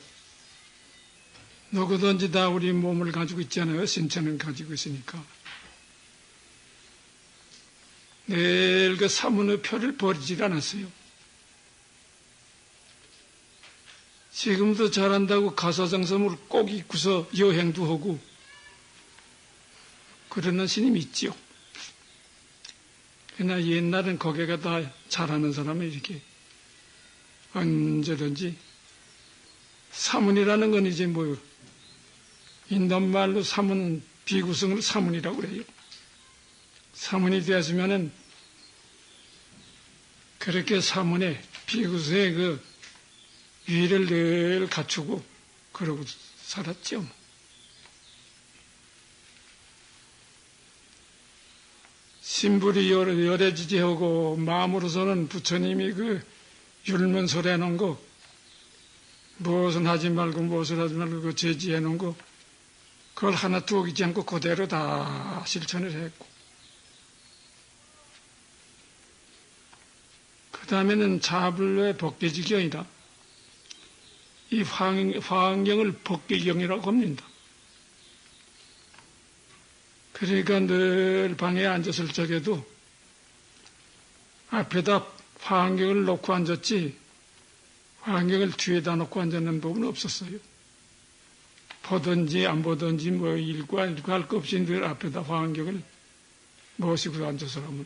누구든지 다 우리 몸을 가지고 있잖아요. 신체는 가지고 있으니까. 늘 그 사문의 표를 버리질 않았어요. 지금도 잘한다고 가사장섬을 꼭 입고서 여행도 하고 그러는 스님이 있지요. 그러나 옛날엔 거기가 다 잘하는 사람은 이렇게 언제든지 사문이라는 건 이제 인도말로 사문은 비구성을 사문이라고 그래요. 사문이 되었으면은 그렇게 사문에 비구성의 그 위를 늘 갖추고 그러고 살았죠. 심불이 열애지지하고 마음으로서는 부처님이 그 율문설해 놓은 거 무엇은 하지 말고 무엇을 하지 말고 그 제지해 놓은 거 그걸 하나 두 어기지 않고 그대로 다 실천을 했고 그 다음에는 자불로의 법계지경이다. 이 화환경을 법계경이라고 합니다. 그러니까 늘 방에 앉았을 적에도 앞에다 화환경을 놓고 앉았지 화환경을 뒤에다 놓고 앉았는 법은 없었어요. 보든지 안 보든지 일과 할 것 없이 늘 앞에다 화환경을 모시고 앉아서 하면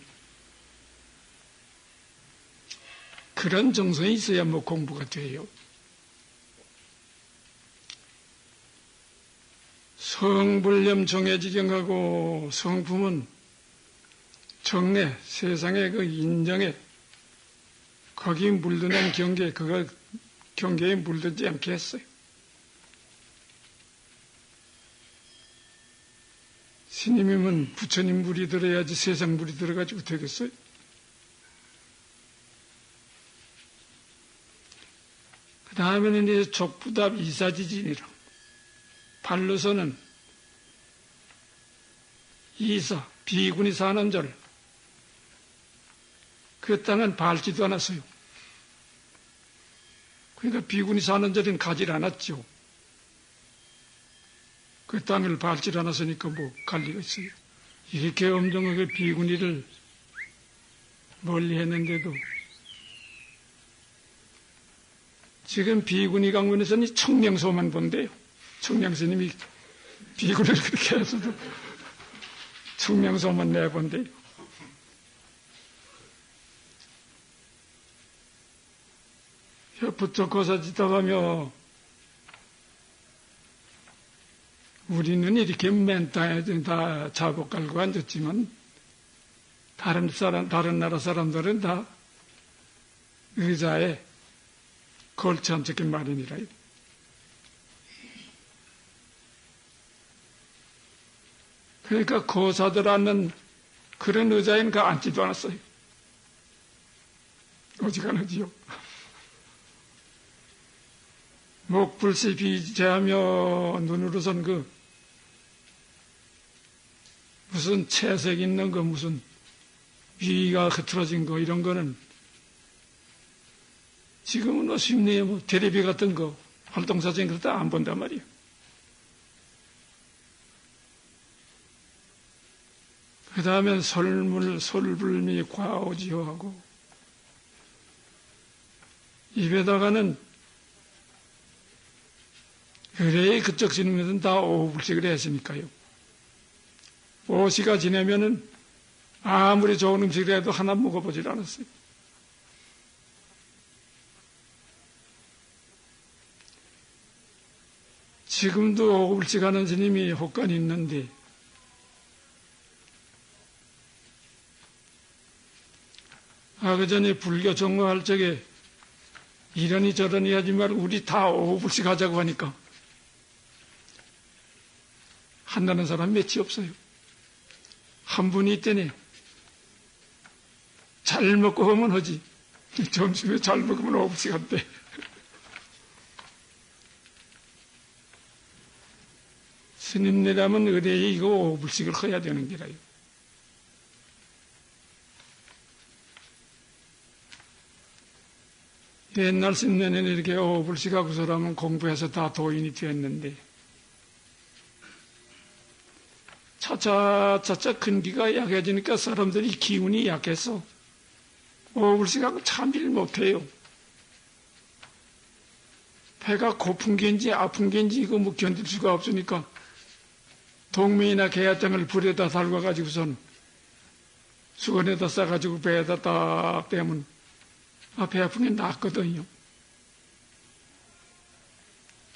그런 정성이 있어야 공부가 돼요. 성불념 정해지경하고 성품은 정례, 세상의 그 인정에 거기 물드는 경계, 그거 경계에 물들지 않게 했어요. 스님이면 부처님 물이 들어야지 세상 물이 들어가지고 되겠어요? 그 다음에는 이제 족부답 이사지진이라. 발로서는 이사, 비군이 사는 절, 그 땅은 밟지도 않았어요. 그러니까 비군이 사는 절은 가지 않았죠. 그 땅을 밟지 않았으니까 갈 리가 있어요. 이렇게 엄정하게 비군이를 멀리 했는데도 지금 비군이 강원에서는 청명소만 본대요. 청명스님이 비군을 그렇게 해서도 청명소만 내본대요. 혀부터 고사짓어가며 우리는 이렇게 맨땅에 다 자복 깔고 앉았지만 다른 나라 사람들은 다 의자에 걸쳐 앉기 마련이라. 그러니까 고사들 앉는 그런 의자에는 앉지도 않았어요. 어지간하지요. 목불씨 비제하며 눈으로선 무슨 채색 있는 거 무슨 위가 흐트러진 거 이런 거는 지금은 심리에 테레비 같은 거 활동사진 그런 거 안 본단 말이에요. 그 다음엔 솔불미 과오지효하고 입에다가는 그래 그쪽 지내면 다 오불식을 했으니까요. 5시가 지내면은 아무리 좋은 음식이라도 하나 먹어보질 않았어요. 지금도 오불식 하는 스님이 혹간 있는데 그 전에 불교 종로할 적에 이러니 저러니 하지 말고 우리 다 5불씩 하자고 하니까 한다는 사람 몇이 없어요. 한 분이 있더니 잘 먹고 하면 하지. 점심에 잘 먹으면 5불씩 한대. 스님네라면 의뢰에 이거 5불씩을 해야 되는 게라요. 옛날 스님네는 이렇게 5불씩 하고 서라면 공부해서 다 도인이 되었는데 차차 근기가 약해지니까 사람들이 기운이 약해서 5불씩 하고 참 일 못해요. 배가 고픈 게인지 아픈 게인지 이거 뭐 견딜 수가 없으니까 동면이나 개야장을 불에다 달궈가지고선 수건에다 싸가지고 배에다 딱 대면 배 아픈 게 낫거든요.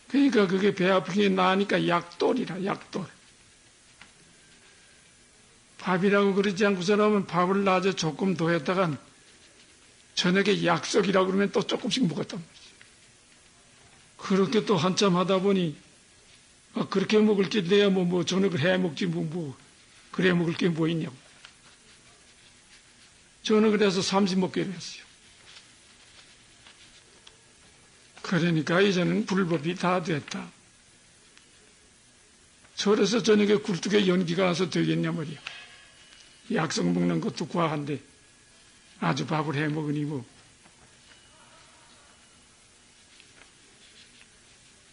그러니까 그게 배 아픈 게 나으니까 약돌이라, 약돌. 밥이라고 그러지 않고 사람은 밥을 낮에 조금 더 했다간 저녁에 약속이라고 그러면 또 조금씩 먹었단 말이죠. 그렇게 또 한참 하다 보니 그렇게 먹을 게 내야 뭐 저녁을 해 먹지 그래 먹을 게 뭐 있냐고. 저녁을 해서 30 먹기로 했어요. 그러니까 이제는 불법이 다 됐다. 저래서 저녁에 굴뚝에 연기가 나서 되겠냐 말이야. 약속 먹는 것도 과한데 아주 밥을 해 먹으니 뭐.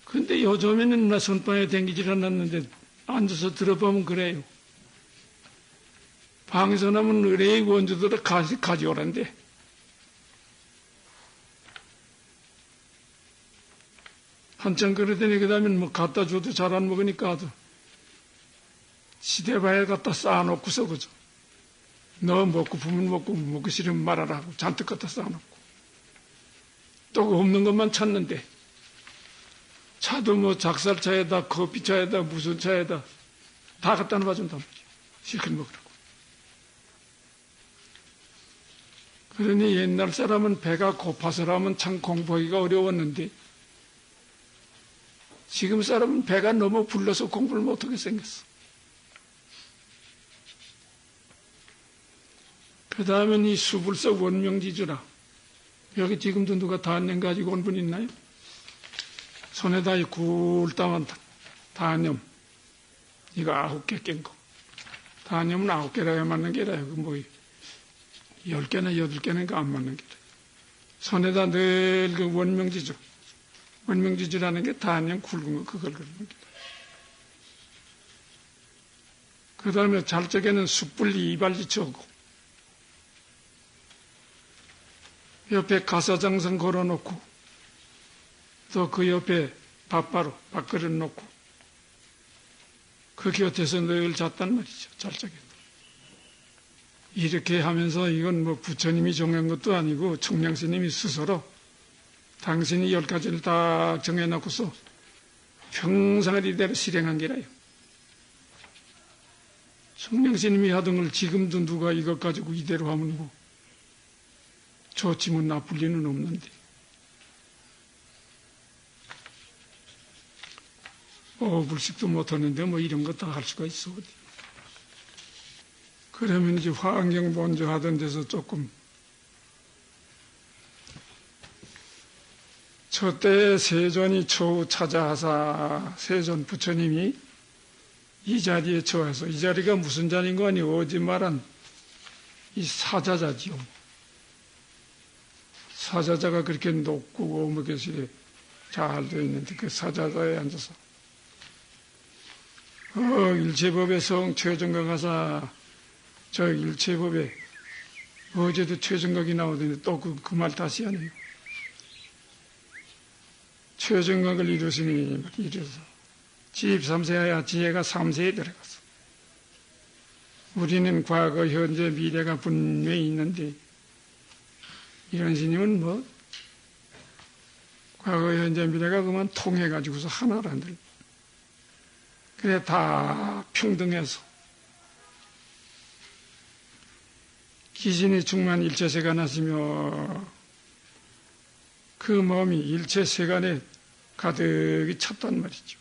근데 요즘에는 나 선방에 댕기질 않았는데 앉아서 들어보면 그래요. 방에서 나면 의뢰의 원주들을 가져오란데. 한참 그러더니 그 다음에 뭐 갖다 줘도 잘 안 먹으니까 아주 시대바에 갖다 쌓아놓고서 그죠. 너 먹고 부면 먹고 싫으면 말아라 하고 잔뜩 갖다 쌓아놓고. 또 없는 것만 찾는데. 차도 뭐 작살차에다 커피차에다 무슨 차에다 다 갖다 놔준단 말이야. 실컷 먹으라고. 그러니 옛날 사람은 배가 고파서라면 참 공부하기가 어려웠는데 지금 사람은 배가 너무 불러서 공부를 못하게 생겼어. 그 다음엔 이 수불서 원명지주라. 여기 지금도 누가 단념 가지고 온 분 있나요? 손에다 이 굴다만 단념. 이거 9개 깬 거. 단념은 9개라야 맞는 게라요. 뭐 10개나 8개는 안 맞는 게라. 손에다 늘 그 원명지주. 원명지주라는 게 단념 굵은 거 그걸 그러는 게. 그 다음에 잘적에는 숯불리 이발지쳐오고 옆에 가사장성 걸어놓고 또 그 옆에 밥바로 밥그릇 놓고 그 곁에서 늘 잤단 말이죠. 잘적에. 이렇게 하면서 이건 뭐 부처님이 정한 것도 아니고 청량스님이 스스로 당신이 10가지를 다 정해놓고서 평생을 이대로 실행한 게라요. 청량스님이 하던 걸 지금도 누가 이것 가지고 이대로 하면 뭐 좋지 뭐 나쁠 리는 없는데. 불식도 못하는데 뭐 이런 거 다 할 수가 있어. 어디. 그러면 이제 화엄경 먼저 하던 데서 조금 저때 세존이 처우 찾아하사 세존 부처님이 이 자리에 처해서 이 자리가 무슨 자리인 거 아니 어디 말한 이 사자자지요. 사자자가 그렇게 높고 오목교실에 잘 되어 있는데 그 사자자에 앉아서 일체법의 성 최정각 하사 저 일체법에 어제도 최정각이 나오더니 또 그 말 다시 하네요. 최정각을 이루시니 이래서 지입3세야 지혜가 3세에 들어갔어. 우리는 과거, 현재, 미래가 분명히 있는데 이런 스님은 뭐 과거, 현재, 미래가 그만 통해가지고서 하나란들. 그래 다 평등해서 기신이 충만 일체세가 나시며 그 몸이 일체 세간에 가득히 찼단 말이죠.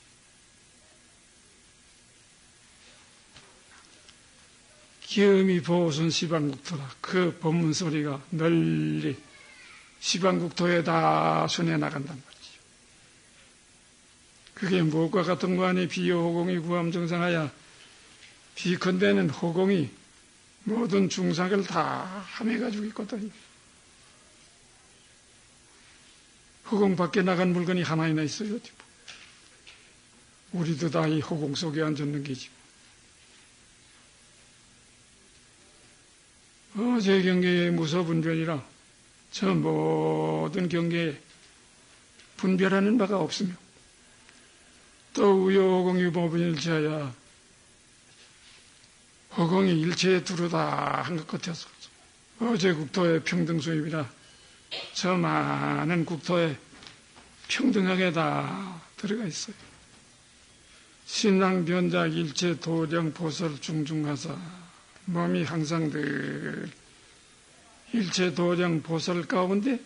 기음이 보호선 시방국토라. 그 법문 소리가 널리 시방국토에 다 순해 나간단 말이죠. 그게 무엇과 같은 거 아니? 비호공이 구함정상하야. 비컨대는 호공이 모든 중상을 다 함해가지고 있거든요. 허공 밖에 나간 물건이 하나이나 있어요. 우리도 다 이 허공 속에 앉았는 게지. 어제 경계에 무서분별이라 저 모든 경계에 분별하는 바가 없으며 또 우여허공이 법인일체하야 허공이 일체에 두루다 한 것 같아서 어제 국토의 평등소입이라 저 많은 국토에 평등하게 다 들어가 있어요. 신랑 변작 일체 도량 보설 중중하사 몸이 항상 늘 일체 도량 보설 가운데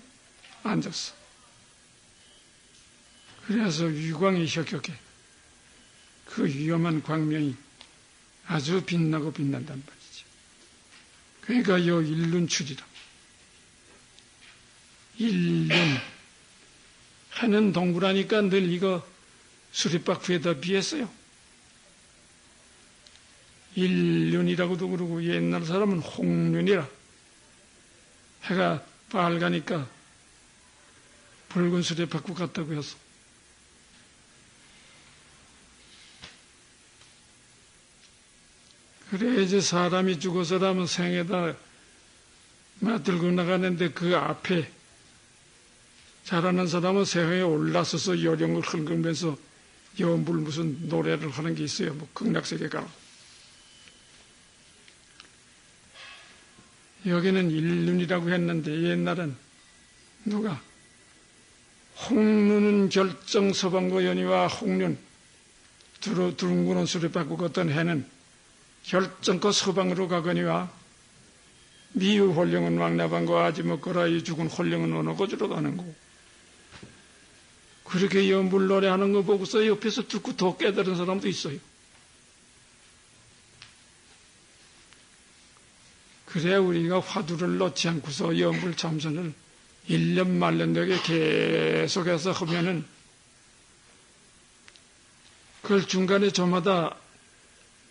앉았어. 그래서 위광이 혁혁해. 그 위험한 광명이 아주 빛나고 빛난단 말이죠. 그러니까 요 일륜출이라. 일륜. 해는 동그라니까 늘 이거 수리바퀴에다 비했어요. 일륜이라고도 그러고 옛날 사람은 홍륜이라. 해가 빨가니까 붉은 수리바퀴 같다고 해서. 그래 이제 사람이 죽어서라면 생에다 들고 나가는데 그 앞에 잘하는 사람은 세상에 올라서서 요령을 흙으면서 연불 무슨 노래를 하는 게 있어요. 뭐 극락세계 가고. 여기는 일륜이라고 했는데 옛날은 누가 홍륜은 결정 서방고 연희와 홍륜 두릉구는 수리바꾸 걷던 해는 결정코 서방으로 가거니와 미유 홀령은 왕나방과 아지 먹거라 이 죽은 홀령은 어느 곳으로 가는 거고. 그렇게 연불 노래하는 거 보고서 옆에서 듣고 더 깨달은 사람도 있어요. 그래 우리가 화두를 놓지 않고서 연불 참선을 1년 말년 되게 계속해서 하면은 그걸 중간에 저마다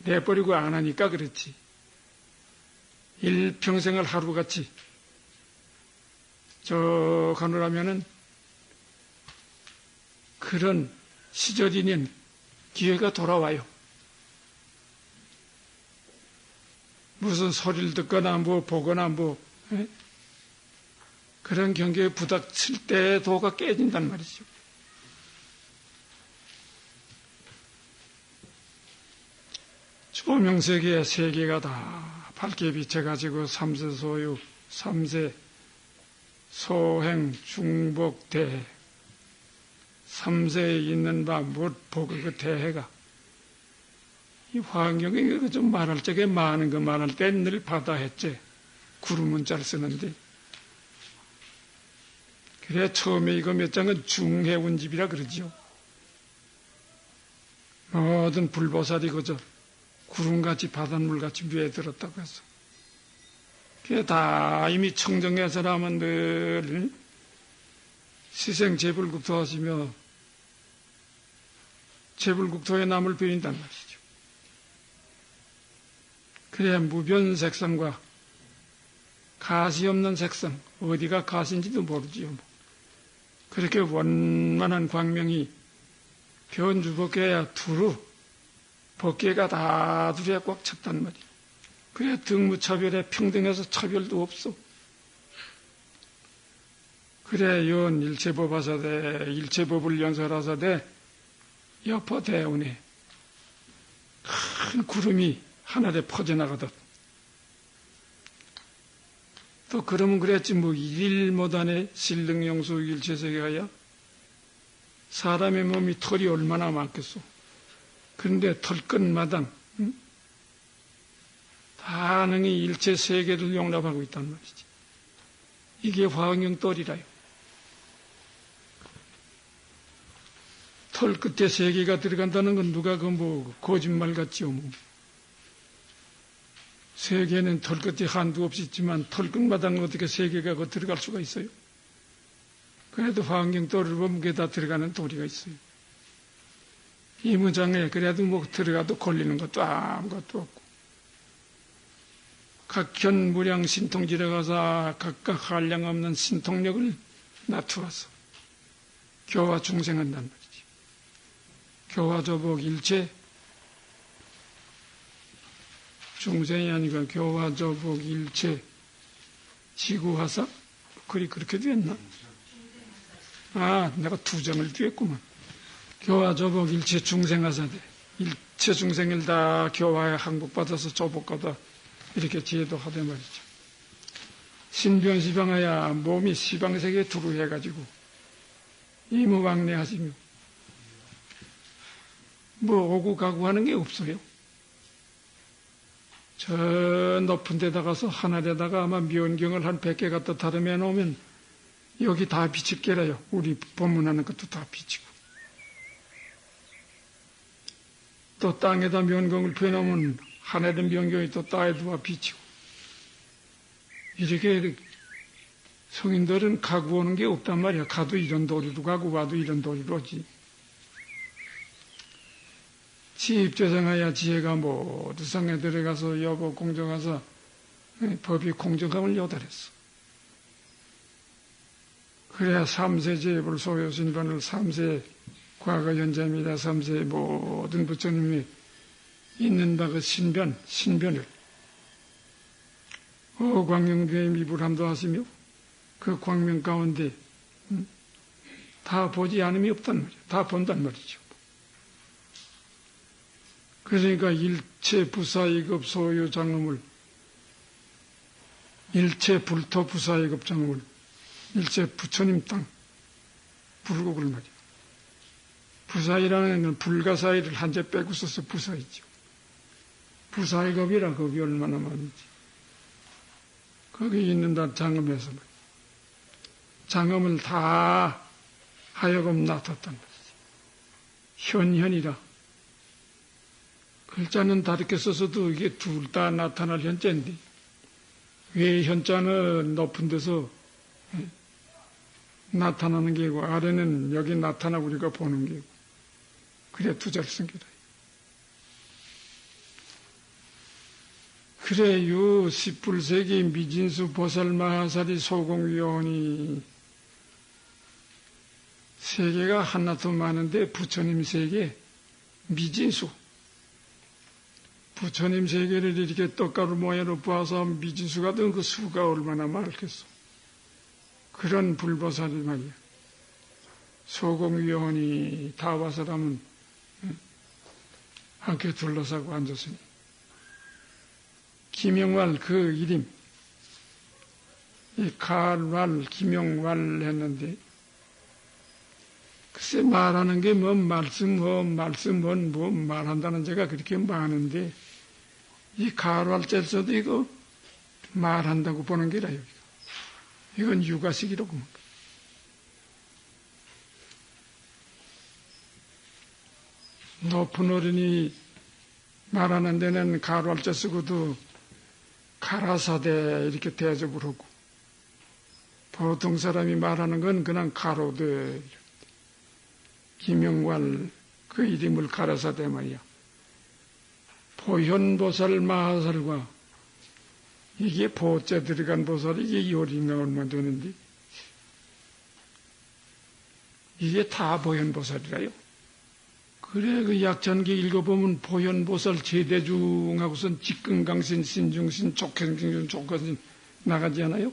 내버리고 안 하니까 그렇지. 일평생을 하루같이 저 가느라면은 그런 시절이면 기회가 돌아와요. 무슨 소리를 듣거나 뭐 보거나 뭐 그런 경계에 부닥칠 때 도가 깨진단 말이죠. 조명세계의 세계가 다 밝게 비춰가지고 삼세소유, 삼세, 소행, 중복, 대해 삼세에 있는 바 무엇보고 그 대해가 이 환경에 좀 말할 적에 많은 거 말할 때 늘 바다 했지. 구름문자를 쓰는데 그래 처음에 이거 몇 장은 중해운집이라 그러지요. 모든 불보살이 그저 구름같이 바닷물같이 위에 들었다고 해서 그게 다 이미 청정해서라면 늘 시생제불국토 하시며 제불국토에 남을 비린단 말이죠. 그래 무변색상과 가시 없는 색상 어디가 가시인지도 모르지요. 그렇게 원만한 광명이 변주법계야 두루 법계가 다 두루에 꽉 찼단 말이에요. 그래 등무차별에 평등해서 차별도 없어. 그래 연 일체법하사대 일체법을 연설하사대 여포 대운에 큰 구름이 하늘에 퍼져나가듯 또 그러면 그랬지 뭐 일일 못하네 신릉영수 일체세계가야 사람의 몸이 털이 얼마나 많겠소. 그런데 털끝마당 다 능히 일체 세계를 용납하고 있단 말이지. 이게 화응영돌이라요. 털 끝에 3개가 들어간다는 건 누가 거짓말 같지요, 뭐. 3개는 털 끝에 한두 없이 있지만 털 끝마다는 어떻게 3개가 들어갈 수가 있어요? 그래도 환경 돌을 보면 그게 다 들어가는 도리가 있어요. 이 무장에 그래도 들어가도 걸리는 것도 아무것도 없고. 각현 무량 신통지에 가서 각각 한량 없는 신통력을 나투어서 교화 중생한단 말이지. 교화조복 일체, 중생이 아니고 교화조복 일체, 지구화사? 그렇게 되었나? 내가 2장을 띄웠구만. 교화조복 일체 중생하사대. 일체 중생을 다 교화에 항복받아서 조복하다. 이렇게 지혜도 하되 말이죠. 신변시방하야 몸이 시방세계에 두루해가지고 이무왕래하시며 오고 가고 하는 게 없어요. 저 높은 데 다가서 하늘에다가 아마 면경을 한 100개 갖다 다듬어 놓으면 여기 다 비칠 게라요. 우리 법문하는 것도 다 비치고. 또 땅에다 면경을 펴놓으면 하늘의 면경이 또 땅에도 비치고. 이렇게 성인들은 가고 오는 게 없단 말이야. 가도 이런 도리로 가고 와도 이런 도리로 오지. 지입조정하야 지혜가 모두 성에 들어가서 여보 공정하서 법이 공정함을 요달했어. 그래야 3세 제입을 소요신반을 3세 과거 현재입니다. 3세의 모든 부처님이 있는 바 그 신변을 광명교의 미불함도 하시며 그 광명 가운데 다 보지 않음이 없단 말이에요. 다 본단 말이죠. 그러니까 일체 부사이급 소유 장엄을 일체 불토 부사이급 장엄을 일체 부처님 땅 불국을 말이에요. 부사이라는 건 불가사이를 한제 빼고 써서 부사이죠. 부사이급이라 겁이 얼마나 많은지. 거기 있는다 장엄에서 말이에요. 장엄을 다 하여금 나탔단 말이지. 현현이라. 글자는 다르게 써서도 이게 둘 다 나타날 현자인데, 왜 현자는 높은 데서 나타나는 게고, 아래는 여기 나타나고 우리가 보는 게고, 그래 두 자를 쓴 게다. 그래, 유, 십불세기 미진수 보살마하사리 소공위원이 세계가 하나 더 많은데 부처님 세계 미진수. 부처님 세계를 이렇게 떡가루 모양으로 보아서 미진수가 된 그 수가 얼마나 많겠어. 그런 불보살이 말이야. 소공위원이 다 와서라면 함께 둘러싸고 앉았으니. 김영왈 그 이름, 이 칼왈, 김영왈 했는데, 글쎄 말하는 게 말씀 말한다는 제가 그렇게 많은데, 이 칼왈째서도 이거 말한다고 보는 게라, 여기가. 이건 유가식이라고 봅니다. 높은 어른이 말하는 데는 가로알자 쓰고도 가라사대 이렇게 대접을 하고, 보통 사람이 말하는 건 그냥 가로대. 김영왈 그 이름을 가라사대 말이야. 보현보살 마하살과 이게 보자 들어간 보살이 이게 요리인가 얼마 되는데, 이게 다 보현보살이라요. 그래, 그 약전기 읽어보면 보현보살 제대중하고선 직근강신, 신중신, 족행신, 족간신 나가지 않아요?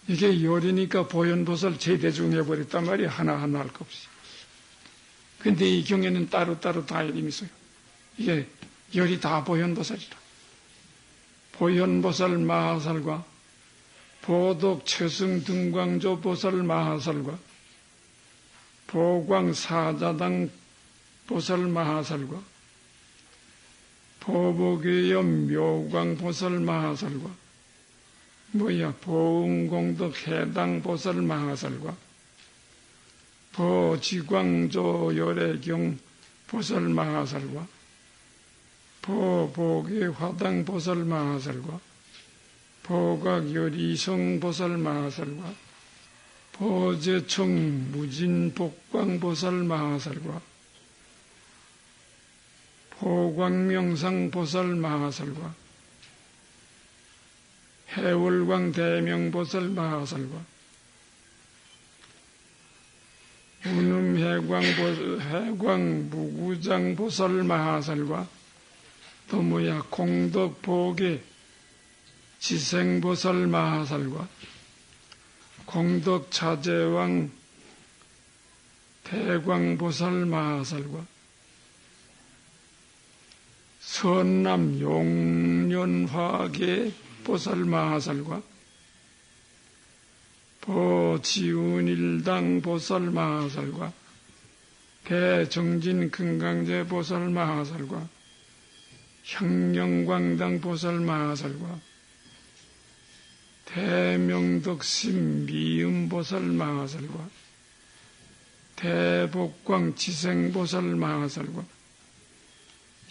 이게 열이니까 보현보살 제대중 해버렸단 말이에요. 하나하나 할 것 없이. 근데 이 경에는 따로따로 다 이름이 있어요. 이게 열이 다 보현보살이라. 보현보살 마하살과 보독 최승 등광조 보살 마하살과 보광 사자당 보살 마하살과 보복의염 묘광 보살 마하살과 보응공덕 해당 보살 마하살과 보지광조 열애경 보살마하살과 보복의 화당보살마하살과 보각열이성보살마하살과 보제청 무진복광보살마하살과 보광명상보살마하살과 해월광대명보살마하살과 운음해광무구장보살마하살과 또 뭐야 공덕보계 지생보살마하살과 공덕차제왕 대광보살마하살과 선남 용련화계 보살마하살과 보지운일당 보살마하살과 대정진 금강제 보살마하살과 향령광당 보살마하살과 대명덕심 미음보살마하살과 대복광 지생보살마하살과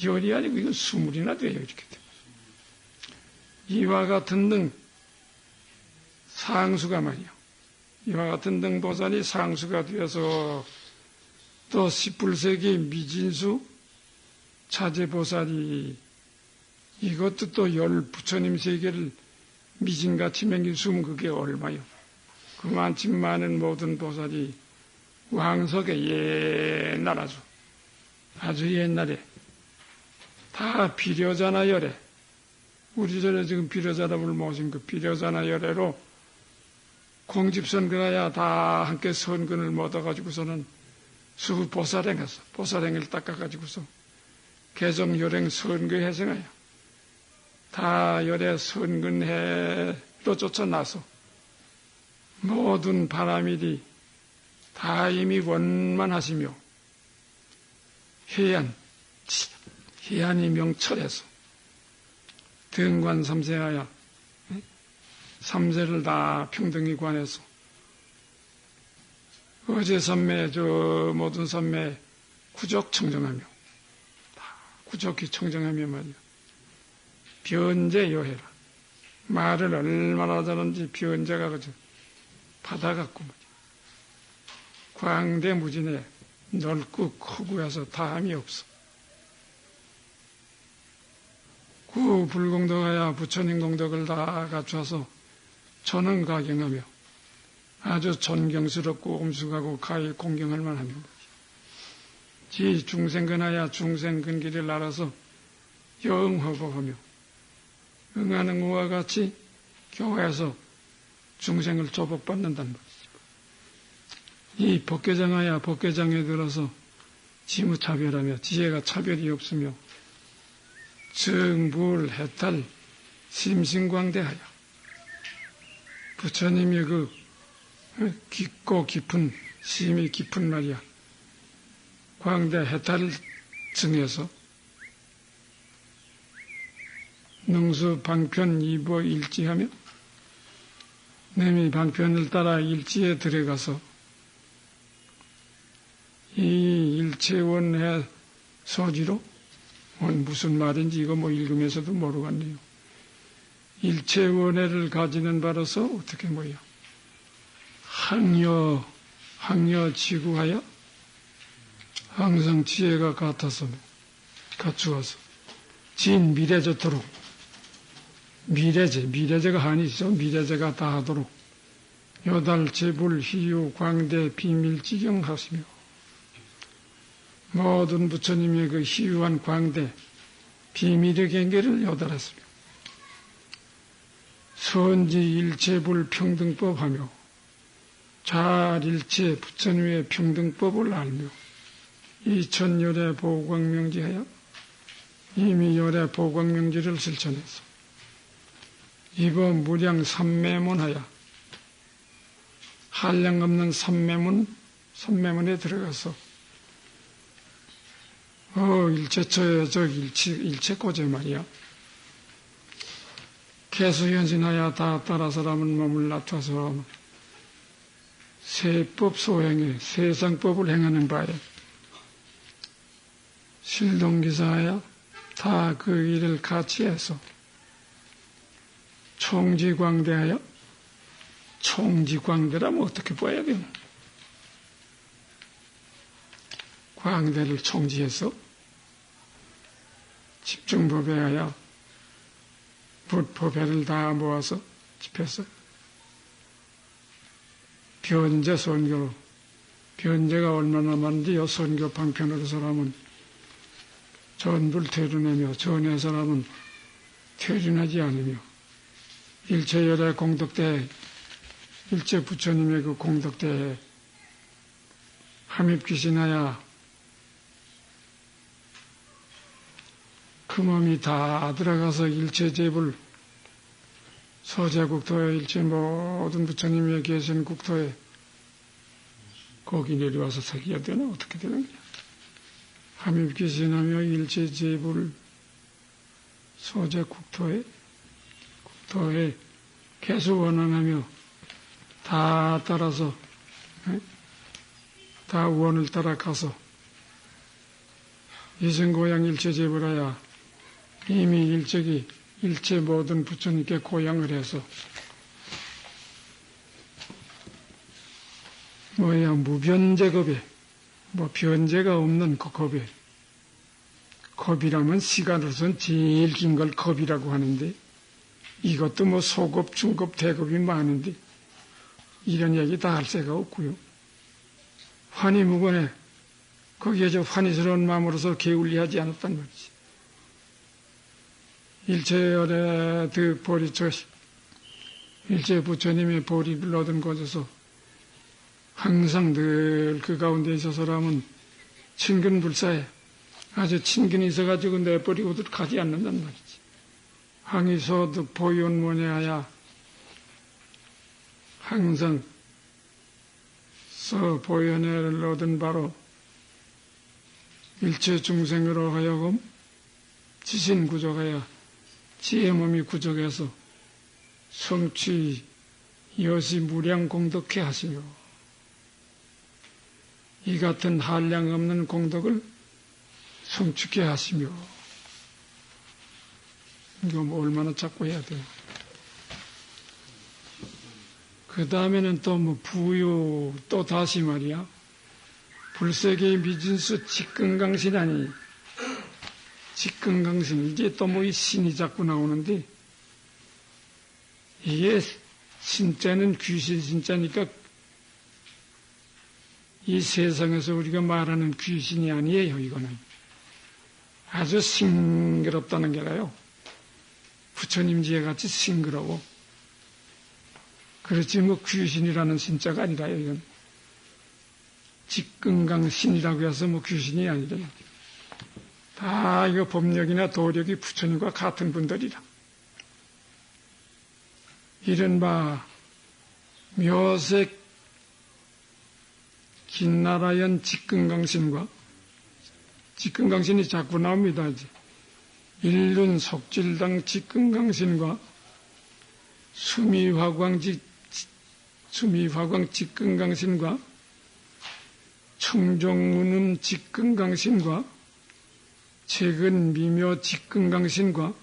열이 아니고 이건 수물이나 돼요. 이렇게 돼. 이와 같은 등 상수가 말이요. 이와 같은 등 보살이 상수가 되어서 또 18세기 미진수 차제보살이 이것도 또 열 부처님 세계를 미진같이 맹긴 숨 그게 얼마요. 그만치 많은 모든 보살이 왕석에 옛날 아주 옛날에 다 비려자나 열애 우리 전에 지금 비려자답을 모신 그 비려자나 열애로 공집선거야 다 함께 선근을 못 얻어가지고서는 수 보살행했어. 보살행을 닦아가지고서 개정 열행 선거 해생하여 다 열애 선근해로 쫓아나서 모든 바람일이 다 이미 원만하시며 해안이 명철해서 등관 삼세하여 삼세를 다 평등히 관해서 어제 삼매 저 모든 삼매 구적 청정하며 다 구적히 청정하며 말이야 변제 여해라 말을 얼마나 잘하는지 변제가 그저 받아갖고 말이야 광대무진에 넓고 크고 해서 다함이 없어. 구 불공덕하여 부처님 공덕을 다 갖춰서 전원가경하며 아주 존경스럽고 엄숙하고 가히 공경할 만하며 지 중생근하여 중생근기를 알아서 영허복하며 응하는 것과 같이 교회에서 중생을 조복받는다는 것이죠. 이 법계장하여 법계장에 들어서 지무차별하며 지혜가 차별이 없으며 정불 해탈 심신광대하여 부처님의 그 깊고 깊은 심이 깊은 말이야 광대 해탈을 증해서 능수 방편 이보 일지하며 내미 방편을 따라 일지에 들어가서 이 일체원의 소지로 무슨 말인지 이거 뭐 읽으면서도 모르겠네요. 일체원해를 가지는 바로서 어떻게 뭐요? 항여 지구하여 항상 지혜가 같아서 갖추어서 진 미래저토록 미래제가 한이 있어 미래제가 다 하도록 요달 제불 희유 광대 비밀지경 하시며 모든 부처님의 그 희유한 광대 비밀의 경계를 요달했으며 선지 일체불 평등법 하며 자일체 부처님의 평등법을 알며 이천열의 보광명지하여 이미 열의 보광명지를 실천해서 이번 무량 삼매문하여 한량 없는 삼매문에 들어가서 일체처에 일체고제 말이야. 개수현신하여 다 따라 사람은 몸을 낮춰서 세법 소행에 세상법을 행하는 바에 실동기사야 다 그 일을 같이 해서 총지광대하여 총지광대라면 어떻게 봐야 돼요? 광대를 총지해서 집중법에 하여 불법회를 다 모아서 집해서 변제 선교, 변제가 얼마나 많은지 요 선교 방편으로 사람은 전부를 퇴륜하며 전의 사람은 퇴륜하지 않으며 일체열의 공덕대에 일체 부처님의 그 공덕대에 함입귀신하여 그 몸이 다 들어가서 일체 제불 서제국토에 일체 모든 부처님이 계신 국토에 거기 내려와서 서기야 되나 어떻게 되는 거야? 함입귀신하며 일체 제불 서제국토에 계속 원원하며 다 따라서 다 원을 따라가서 이승고향 일체 제불하여 이미 일체 모든 부처님께 고향을 해서 무변제겁에 변제가 없는 그 겁에 겁이라면 시간으로선 제일 긴 걸 겁이라고 하는데 이것도 소급, 중급, 대급이 많은데 이런 얘기 다 할 새가 없고요. 환희무건에 거기에 환희스러운 마음으로서 게을리하지 않았단 말이지. 일체열의 그 보리, 일체 부처님의 보리를 얻은 곳에서 항상 늘 그 가운데 있어서라면 친근불사에 아주 친근히 있어가지고 내버리고도 가지 않는단 말이지. 항의소득 보현문에하여 항상 보현회를 얻은 바로 일체 중생으로 하여금 지신구족하여 지혜 몸이 구족해서 성취 여시 무량 공덕해 하시며 이 같은 한량 없는 공덕을 성취케 하시며 이거 얼마나 자꾸 해야 돼요. 그 다음에는 또 부유 또 다시 말이야 불세계의 미진수 직근강신하니 직근강신 이제 또 이 신이 자꾸 나오는데 이게 신자는 귀신 신자니까 이 세상에서 우리가 말하는 귀신이 아니에요. 이거는 아주 싱그럽다는 게라요. 부처님 지혜같이 싱그러워. 그렇지 귀신이라는 신자가 아니라요. 이건 직근강신이라고 해서 귀신이 아니라 다 이거 법력이나 도력이 부처님과 같은 분들이라. 이른바 묘색 긴나라연 직근강신과 직근강신이 자꾸 나옵니다. 일륜 속질당 직근강신과 수미화광 직근강신과 청종운음 직근강신과 최근 미묘 직근강신과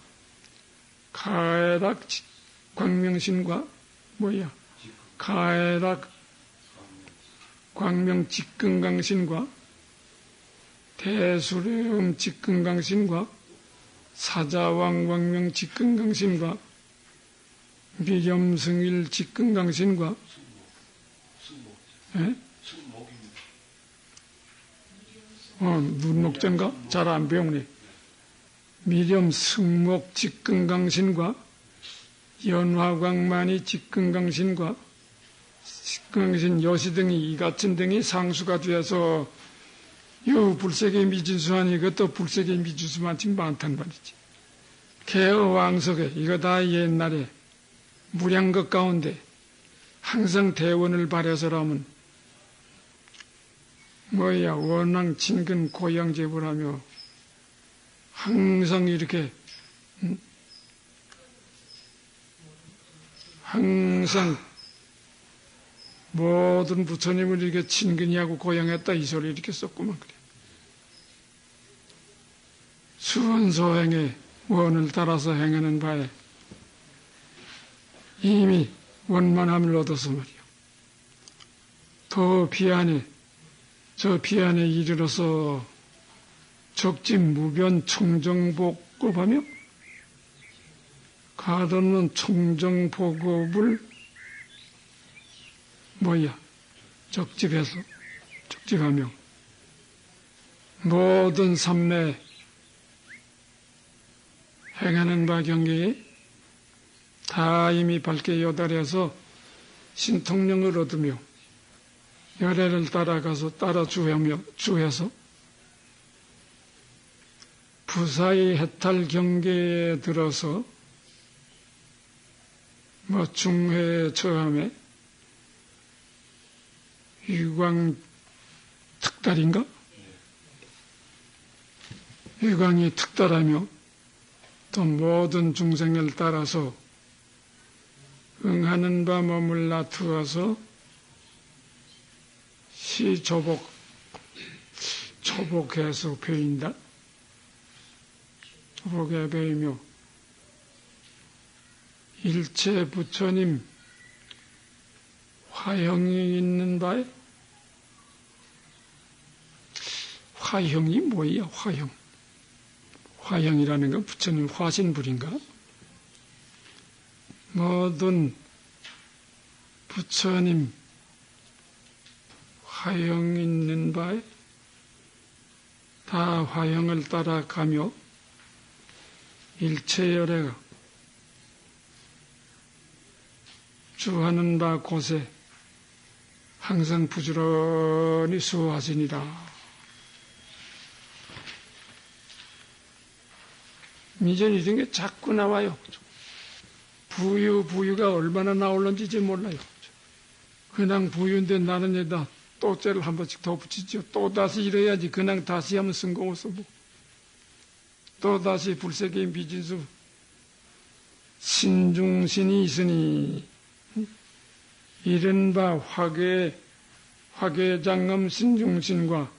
가해락 광명신과 가해락 광명 직근강신과 대수령 직근강신과 사자왕 광명 직근강신과 미렴승일 직근강신과 눈목전가? 잘 안 배우네. 미렴승목 직근강신과 연화광만이 직근강신과 직근강신 여시등이 이같은 등이 상수가 되어서 요 불세계 미진수하니 이것도 불세계 미진수만치 많단 말이지. 개어왕석에 이거 다 옛날에 무량것 가운데 항상 대원을 발해서라면 원앙 친근 고양제불하며 항상 이렇게 항상 모든 부처님을 이렇게 친근히 하고 고양했다 이 소리 이렇게 썼구만 그래. 수원소행의 원을 따라서 행하는 바에 이미 원만함을 얻어서 말이요. 더 비안에 저 비안에 이르러서 적진무변 청정복급하며 가없는 청정복급을 적집하며 모든 삼매 행하는 바 경계에 다 이미 밝게 요달해서 신통령을 얻으며 열애를 따라가서 따라 주해서 부사의 해탈 경계에 들어서 중회에 처함에 유광 특달인가? 유광이 특달하며 또 모든 중생을 따라서 응하는 바 머물러 두어서 초복해서 배인다. 초복에 배이며 일체 부처님 화형이 있는 바에 화형이 뭐야? 화형. 화형이라는 건 부처님 화신불인가? 모든 부처님 화형 있는 바에 다 화형을 따라가며 일체열애가 주하는 바 곳에 항상 부지런히 수호하시니라. 이전 이런 게 자꾸 나와요. 부유가 얼마나 나올는지 이제 몰라요. 그냥 부유인데 나는 여기다 또째를 한 번씩 더 붙이죠. 또 다시 이래야지. 그냥 다시 하면 쓴거없어 뭐. 또 다시 불세계인 비진수 신중신이 있으니 이른바 화계장엄 신중신과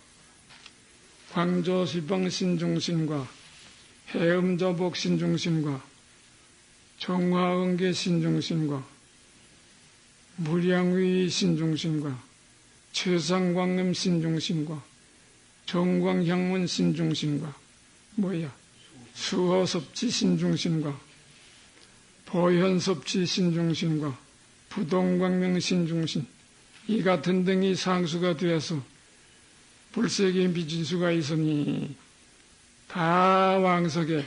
광조시방 신중신과 해음저복 신중신과 정화응계 신중신과 무량위 신중신과 최상광음 신중신과 정광향문 신중신과 수호섭지 신중신과 보현섭지 신중신과 부동광명 신중신 이 같은 등이 상수가 되어서 불세계인 비진수가 있으니 다 왕석에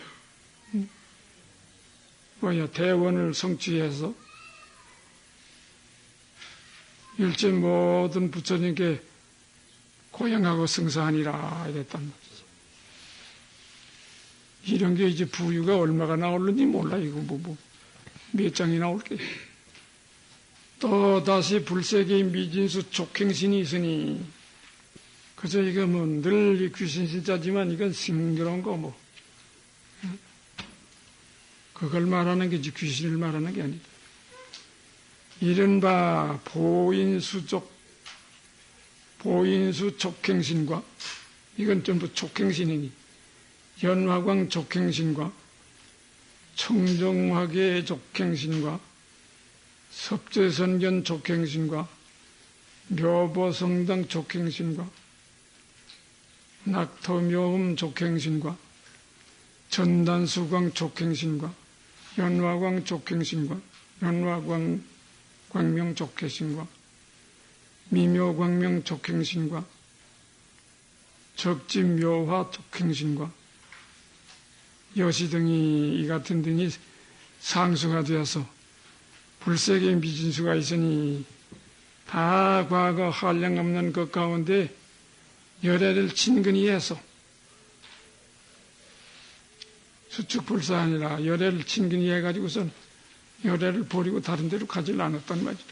대원을 성취해서 일체 모든 부처님께 고향하고 승사하니라 이랬단 말이죠. 이런 게 이제 부유가 얼마가 나올는지 몰라. 이거 몇 장이 나올게. 또 다시 불세계인 미진수 족행신이 있으니 그저 이거 늘 귀신신자지만 이건 싱그러운 거 그걸 말하는 게지 귀신을 말하는 게 아니다. 이른바 보인수 족행신과 이건 전부 족행신이니 연화광 족행신과 청정화계 족행신과 섭제선견 족행신과 묘보성당 족행신과 낙토묘음 족행신과 전단수광 족행신과 연화광 족행신과 연화광 광명 족행신과 미묘광명 족행신과 적지묘화 족행신과 여시 등이 이 같은 등이 상수가 되어서 불세계인 비진수가 있으니 다 과거 한량없는 것 가운데 열애를 친근히 해서 수축불사 아니라 열애를 친근히 해가지고선 열애를 버리고 다른 데로 가질 않았단 말이죠.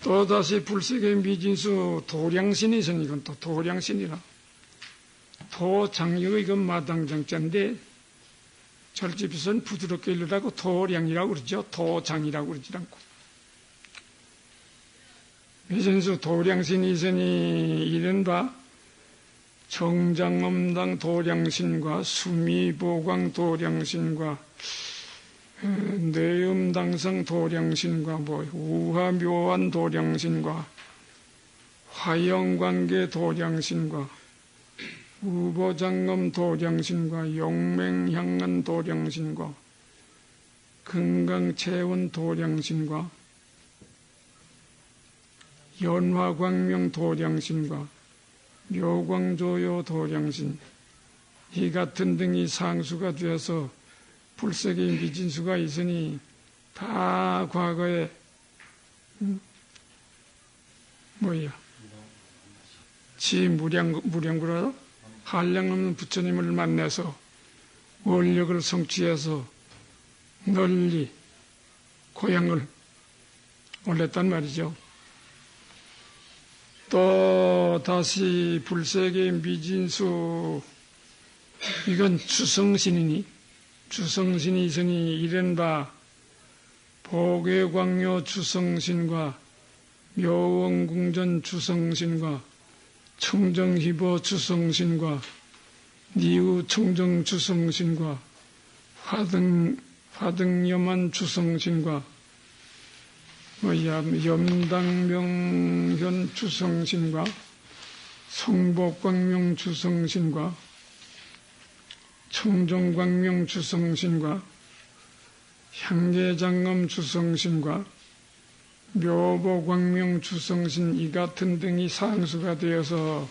또다시 불세계인 비진수 도량신이 있으니 이건 또 도량신이라 도장력 이건 마당장자인데 절집에서는 부드럽게 읽으라고 도량이라고 그러죠. 도장이라고 그러지 않고 미진수 도량신이 있으니 이른바 정장엄당 도량신과 수미보광 도량신과 뇌음당상 도량신과 우화묘한 도량신과 화영관계 도량신과 우보장엄 도량신과 용맹향한 도량신과 금강체원 도량신과 연화광명 도량신과 묘광조요 도량신 이 같은 등이 상수가 되어서 불세계의 미진수가 있으니 다 과거에 무량구라 한량없는 부처님을 만나서 원력을 성취해서 널리 고향을 올렸단 말이죠. 또 다시 불세계의 미진수 이건 주성신이니 주성신이 있으니 이른바 보괴광요 주성신과 묘원궁전 주성신과 청정희보 주성신과 니우 청정 주성신과 화등염한 주성신과 염당명현 주성신과 성복광명 주성신과 청정광명 주성신과 향계장엄 주성신과 묘보광명 주성신 이 같은 등이 상수가 되어서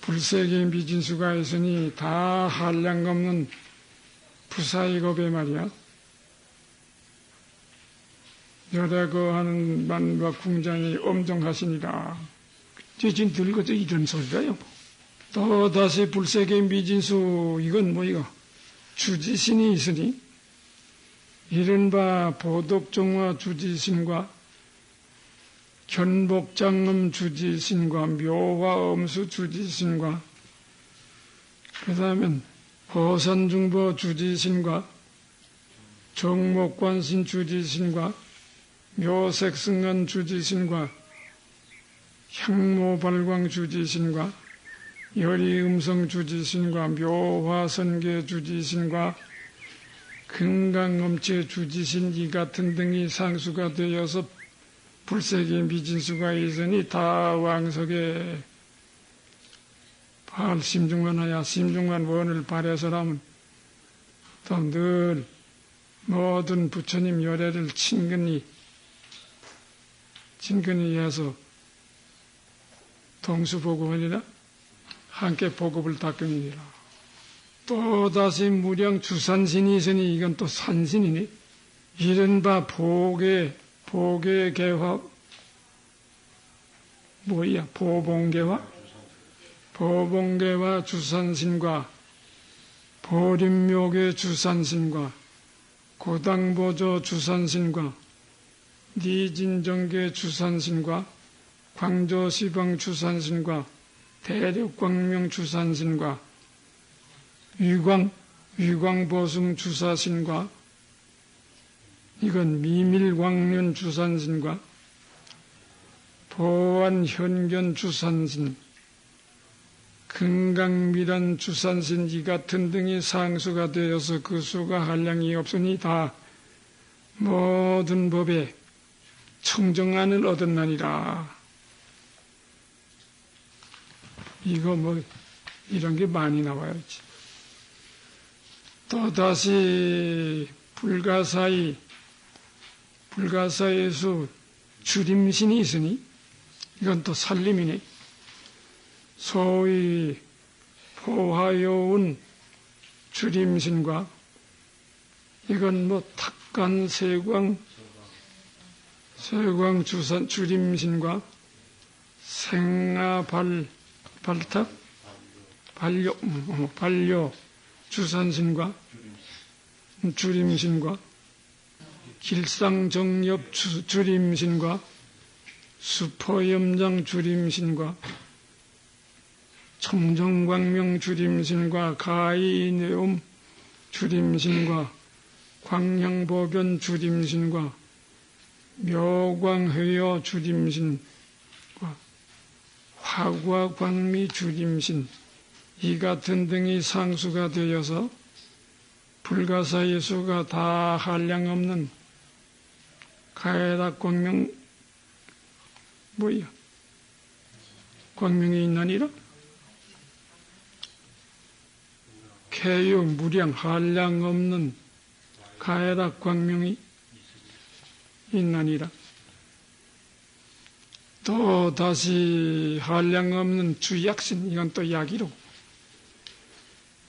불세계 미진수가 있으니 다 한량없는 부사이겁에 말이야. 여대거하는 만과 궁장이 엄정하시니라. 지금 들고도 이런 소리가요. 또 다시 불세계 미진수 이건 이거 주지신이 있으니 이른바 보덕종화 주지신과 견복장엄 주지신과 묘화엄수 주지신과 그 다음엔 허산중보 주지신과 정목관신 주지신과 묘색승한 주지신과 향모발광 주지신과 열이음성 주지신과 묘화선계 주지신과 금강엄체 주지신 이 같은 등이 상수가 되어서 불세계 미진수가 있으니 다 왕석에 발심중만하야 심중만 원을 발해서라면 또 늘 모든 부처님 열애를 친근히 해서 동수보급하니라 함께 보급을 닦으니라. 또다시 무량 주산신이 있으니 이건 또 산신이니 이른바 보계개화 보봉계화 주산신과 보림묘계 주산신과 고당보조 주산신과 니진정계 주산신과 광조시방 주산신과 대력광명 주산신과 위광보승 주사신과 이건 미밀광련 주산신과 보안현견 주산신 금강미란 주산신 이 같은 등이 상수가 되어서 그 수가 한량이 없으니 다 모든 법에 청정안을 얻었나니라. 이거 이런 게 많이 나와요. 또다시 불가사의수 주림신이 있으니 이건 또 살림이네. 소위 포화요운 주림신과 이건 탁간세광 주산 주림신과 생아발탁 반려 주산신과 주림신과 길상정엽 주림신과 수포염장 주림신과 청정광명 주림신과 가이네옴 주림신과 광양보변 주림신과 묘광회여 주림신과 화과광미 주림신 이 같은 등이 상수가 되어서 불가사의 수가 다 한량없는 가해다 광명 뭐야? 광명이 있나니라? 개유 무량 한량없는 가해다 광명이 있나니라. 또 다시 한량없는 주약신 이건 또 약이로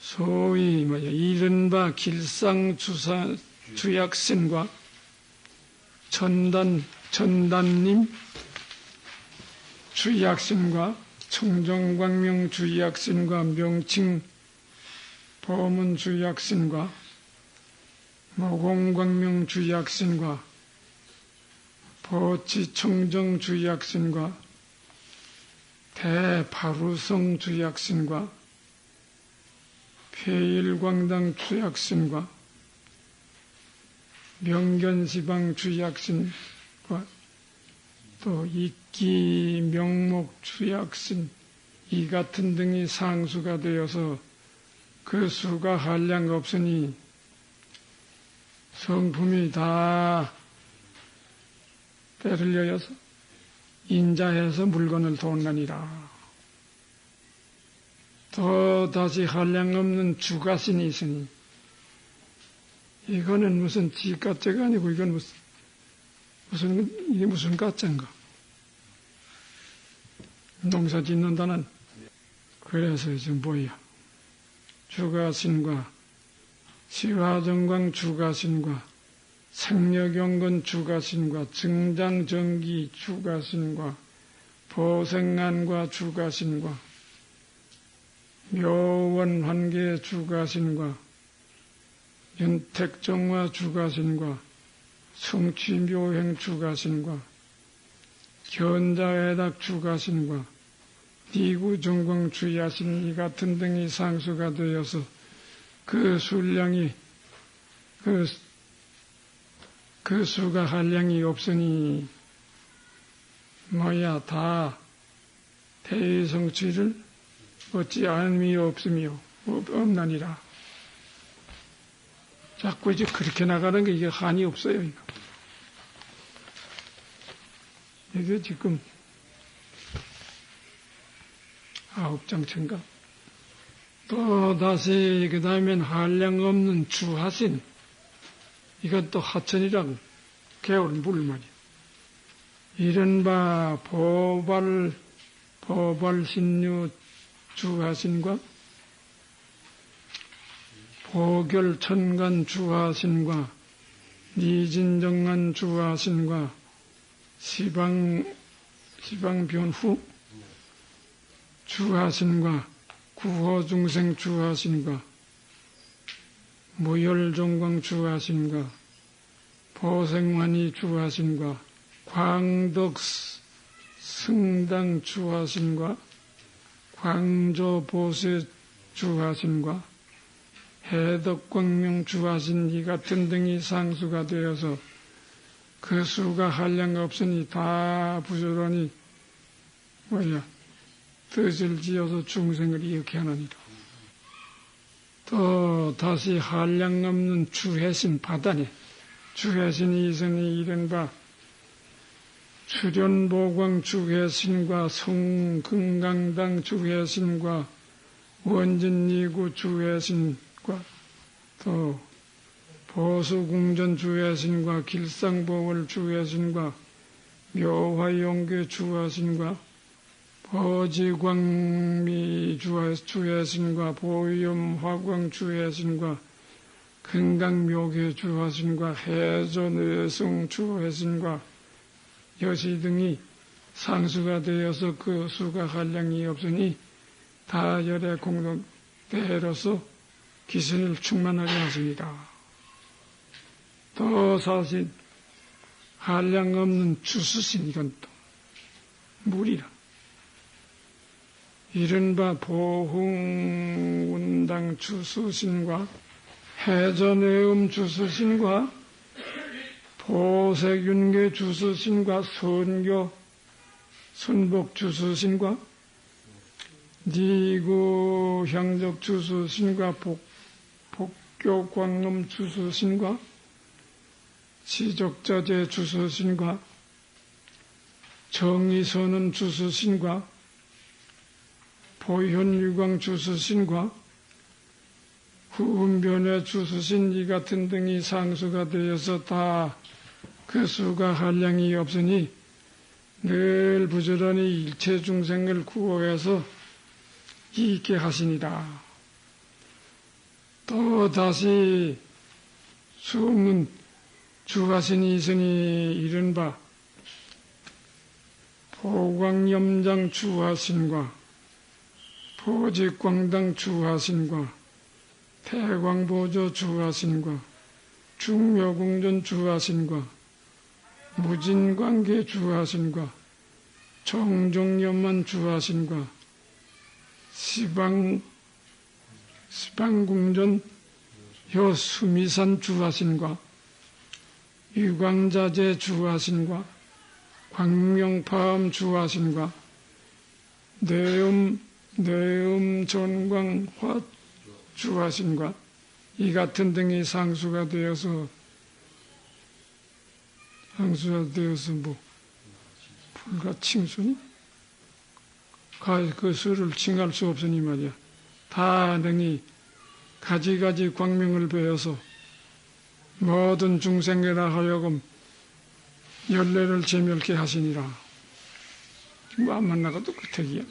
소위 이른바 길상주사 주약신과 전단님 주약신과 청정광명 주약신과 명칭 보문 주약신과 모공광명 주약신과 보치청정 주약신과 대바루성 주약신과 폐일광당 주약신과 명견시방 주약신과 또 이끼 명목 주약신 이 같은 등이 상수가 되어서 그 수가 한량 없으니 성품이 다 때를 여여서 인자해서 물건을 돈나니라. 또 다시 한량없는 주가신이 있으니 이거는 무슨 지가짜가 아니고 이건 이게 무슨 가짜인가? 농사 짓는다는 그래서 지금 뭐야? 주가신과 시화정광 주가신과 생력연건 주가신과 증장정기 주가신과 보생안과 주가신과 묘원환계 주가신과 윤택정화 주가신과 성취묘행 주가신과 견자애닥 주가신과 니구정광 주야신 이 같은 등이 상수가 되어서 그 술량이 그 수가 한량이 없으니 뭐야 다 대성취를 얻지 않음이 없으며 없나니라. 자꾸 이제 그렇게 나가는 게 이게 한이 없어요. 이게 지금 9장천가. 또 다시 그 다음엔 한량 없는 주하신. 이건 또 하천이라고 개울은 물 말이야. 이른바 보발신유 주하신과 보결천간 주하신과 니진정한 주하신과 시방변후 주하신과 구호중생 주하신과 무열종광 주하신과 보생환이 주하신과 광덕 승당 주하신과 광조보세 주하신과 해덕광명 주하신 이 같은 등이 상수가 되어서 그 수가 한량 없으니 다 부지런히 뜻을 지어서 중생을 이렇게 하느니라. 또 다시 한량 없는 주해신 바다네. 주해신이 있으니 이른바 출현보광 주해신과 성금강당 주해신과 원진이구 주해신과 또 보수궁전 주해신과 길상보월 주해신과 묘화용계 주해신과 보지광미 주해신과 보염화광 주해신과 근강묘계 주해신과 해전의성 주해신과 여시 등이 상수가 되어서 그 수가 한량이 없으니 다 열의 공동대로서 기신을 충만하게 하십니다. 또 사실 한량 없는 주수신 이건 또 물이라. 이른바 보흥운당 주수신과 해전의음 주수신과 토색윤계 주스신과 선교 선복 주스신과 니구 향적 주스신과 복교 광놈 주스신과 지적자재 주스신과 정의선언 주스신과 보현유광 주스신과 후운변의 주스신 이 같은 등이 상수가 되어서 다 그 수가 한량이 없으니 늘 부지런히 일체 중생을 구호해서 있게 하시니라. 또 다시 수없는 주하신이 있으니 이른바 보광염장 주하신과 보직광당 주하신과 태광보조 주하신과 중묘궁전 주하신과 무진관계 주하신과 정종염만 주하신과 시방궁전 효수미산 주하신과 유광자재 주하신과 광명파음 주하신과 뇌음전광화 주하신과 이 같은 등이 상수가 되어서 불가칭순이 그 수를 칭할 수 없으니 말이야. 다 등이 가지가지 광명을 베어서 모든 중생에라 하여금 열례를 제멸케 하시니라. 뭐 안 만나가도 그 택이야.